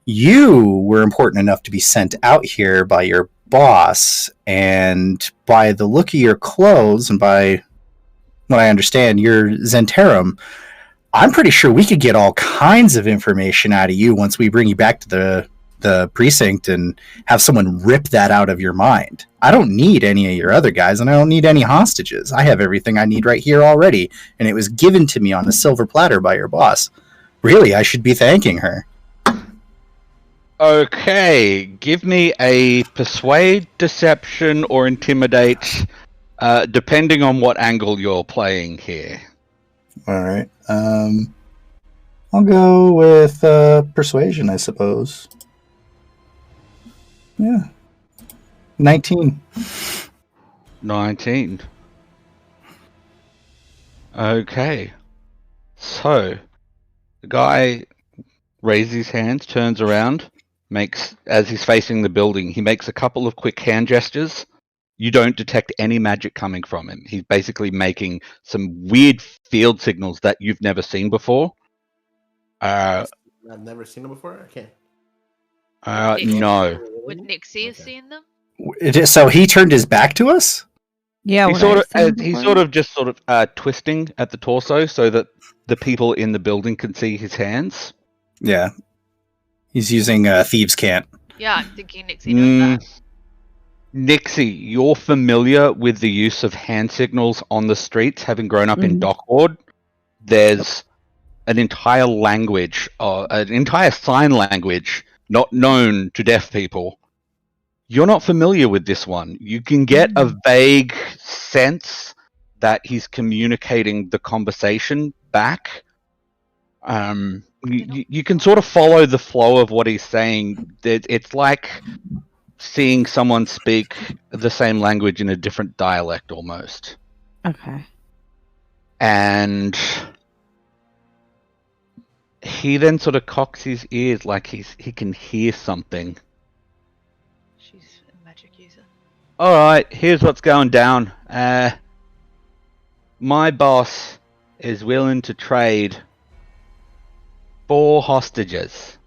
were important enough to be sent out here by your boss, and by the look of your clothes and by what I understand, your Zentarum, I'm pretty sure we could get all kinds of information out of you once we bring you back to the precinct and have someone rip that out of your mind. I don't need any of your other guys, and I don't need any hostages. I have everything I need right here already, and it was given to me on a silver platter by your boss. Really, I should be thanking her. Okay, give me a persuade, deception, or intimidate, depending on what angle you're playing here. All right. I'll go with persuasion, I suppose. Yeah. 19. 19. Okay. So, the guy raises his hands, turns around, as he's facing the building, he makes a couple of quick hand gestures. You don't detect any magic coming from him. He's basically making some weird field signals that you've never seen before. I've never seen them before? I can't. No. Would Nixie have seen them? So he turned his back to us? Yeah, he's sort of twisting at the torso so that the people in the building can see his hands. Yeah. He's using Thieves' Cant. Yeah, I'm thinking Nixie does that. Nixie, you're familiar with the use of hand signals on the streets, having grown up in Dockward. There's an entire language, an entire sign language not known to deaf people. You're not familiar with this one. You can get a vague sense that he's communicating the conversation back. You can sort of follow the flow of what he's saying. It's like seeing someone speak the same language in a different dialect almost. Okay. And he then sort of cocks his ears like he can hear something. She's a magic user. Alright, here's what's going down. My boss is willing to trade 4 hostages.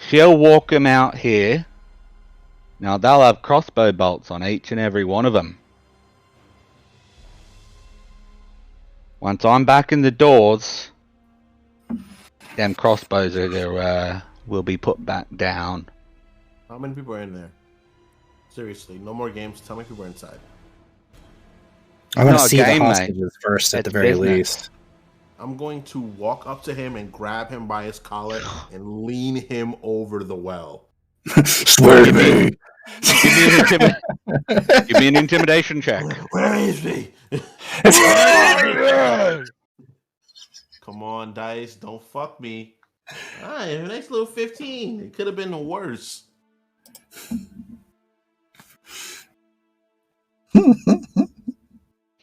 She'll walk them out here. Now they'll have crossbow bolts on each and every one of them. Once I'm back in the doors, them crossbows will be put back down. How many people are in there? Seriously, no more games. Tell me people are inside. I want to see the hostages first at the very least. I'm going to walk up to him and grab him by his collar and lean him over the well. Swear to me. Give me an intimidation check. Where is he? Come on, Dice. Don't fuck me. Alright, a nice little 15. It could have been worse.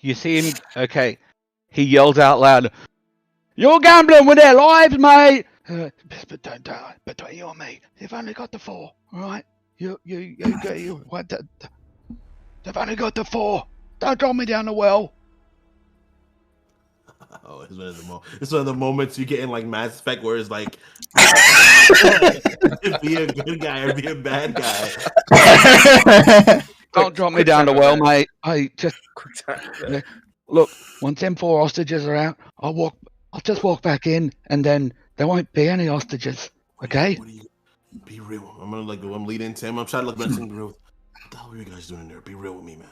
You see him? Okay. he yells out loud, "You're gambling with their lives, mate!" But don't die. Between you and me, they've only got the 4, all right? You what? They've only got the 4. Don't drop me down the well. Oh, it's one of the moments you get in like Mass Effect where it's like, be a good guy or be a bad guy. Don't drop me down the well, mate. I just look. Once them 4 hostages are out, I'll just walk back in, and then there won't be any hostages. Okay? Be real. I'm leading into him. I'm trying to look menacing. Be real. What the hell are you guys doing in there? Be real with me, man.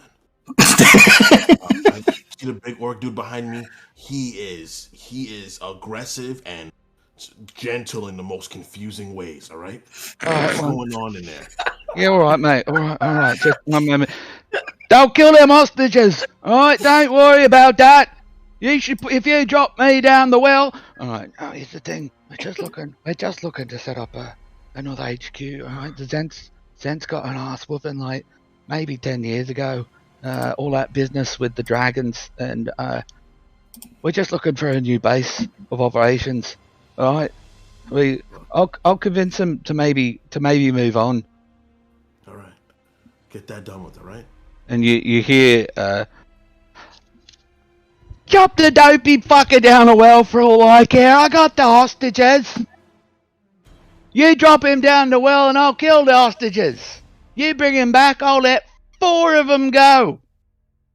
See the big orc dude behind me? He is aggressive and gentle in the most confusing ways. All right. What's going on in there? Yeah, all right, mate. All right. Just one moment. Don't kill them hostages. All right, don't worry about that. You should, if you drop me down the well. All right. Oh, here's the thing. We're just looking to set up another HQ. All right. The Zent's got an ass whooping like maybe 10 years ago. All that business with the dragons, and we're just looking for a new base of operations. All right. I'll convince him to maybe move on. All right. Get that done with, all right? And you hear, chop the dopey fucker down the well for all I care. I got the hostages. You drop him down the well and I'll kill the hostages. You bring him back, I'll let 4 of them go.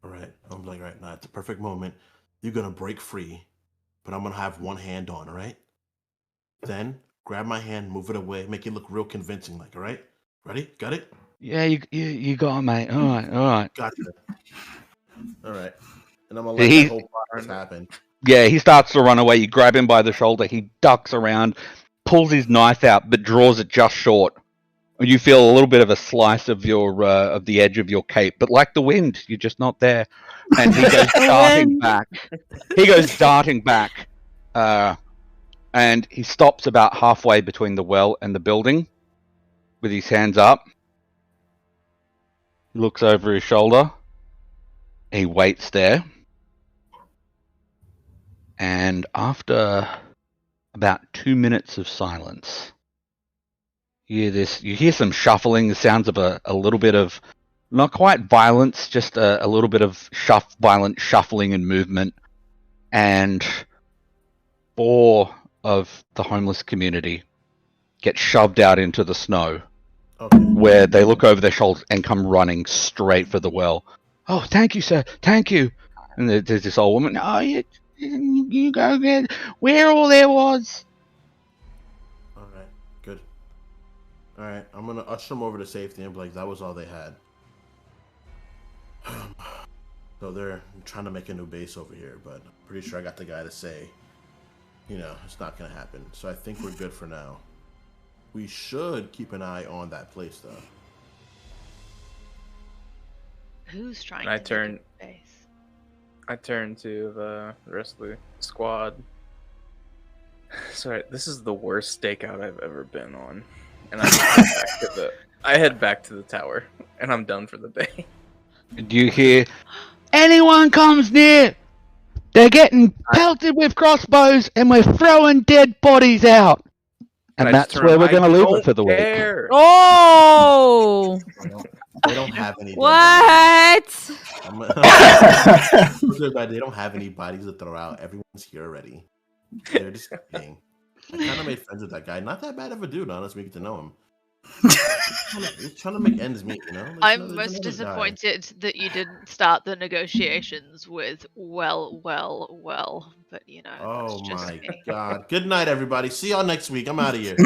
All right. I'm like, right now, at the perfect moment, you're going to break free, but I'm going to have one hand on, all right? Then grab my hand, move it away, make it look real convincing, like, all right? Ready? Got it? Yeah, you got it, mate. All right. Gotcha. All right. And I'm going to let the whole process happen. Yeah, he starts to run away. You grab him by the shoulder. He ducks around, pulls his knife out, but draws it just short. You feel a little bit of a slice of your of the edge of your cape, but like the wind, you're just not there. And he goes darting back. And he stops about halfway between the well and the building with his hands up. He looks over his shoulder. He waits there. And after about 2 minutes of silence, you hear some shuffling, the sounds of a little bit of, not quite violence, just a little bit of violent shuffling and movement. And 4 of the homeless community get shoved out into the snow, where they look over their shoulders and come running straight for the well. Oh, thank you, sir. Thank you. And there's this old woman. Oh, you go get where all there was. All right, good. All right, I'm gonna usher them over to safety and be like, that was all they had. So they're trying to make a new base over here, but I'm pretty sure I got the guy to say, it's not gonna happen. So I think we're good for now. We should keep an eye on that place, though. Who's trying I to turn make a base? I turn to the rest of the squad. Sorry, this is the worst stakeout I've ever been on. And I head back to the tower, and I'm done for the day. Do you hear, anyone comes near, they're getting pelted with crossbows, and we're throwing dead bodies out. And that's where we're going to leave it for the week. Oh! They don't have any. What? They don't have any bodies to throw out. Everyone's here already. They're just kidding. I kind of made friends with that guy. Not that bad of a dude, honestly, get to know him. He's trying to make ends meet, Like, I'm most disappointed that you didn't start the negotiations with well, but Oh it's just my me. god. Good night, everybody. See y'all next week. I'm out of here.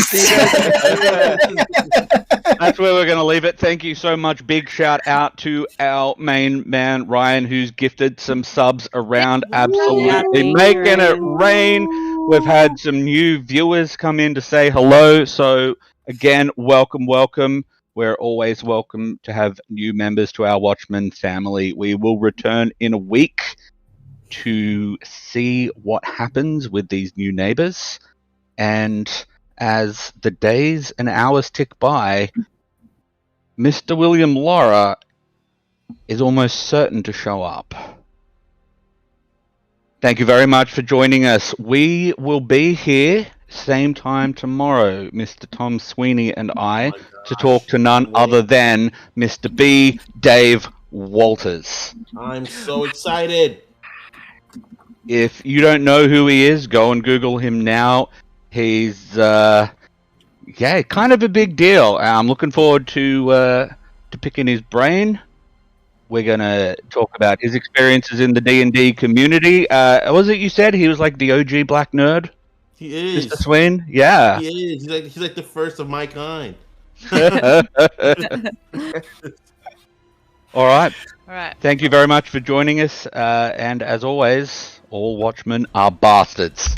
That's where we're going to leave it. Thank you so much. Big shout out to our main man, Ryan, who's gifted some subs around. Absolutely making it rain. We've had some new viewers come in to say hello. So, again, welcome. We're always welcome to have new members to our Watchmen family. We will return in a week to see what happens with these new neighbors. And as the days and hours tick by, Mr. William Laura is almost certain to show up. Thank you very much for joining us. We will be here same time tomorrow, Mr. Tom Sweeney and I, to talk to none other than Mr. B. Dave Walters. I'm so excited. If you don't know who he is, go and Google him now. He's kind of a big deal. I'm looking forward to picking his brain. We're gonna talk about his experiences in the D&D community. Was it you said he was like the OG black nerd? He is. Mr. Swin? Yeah. He is. He's like the first of my kind. All right. All right. Thank you very much for joining us. And as always, all Watchmen are bastards.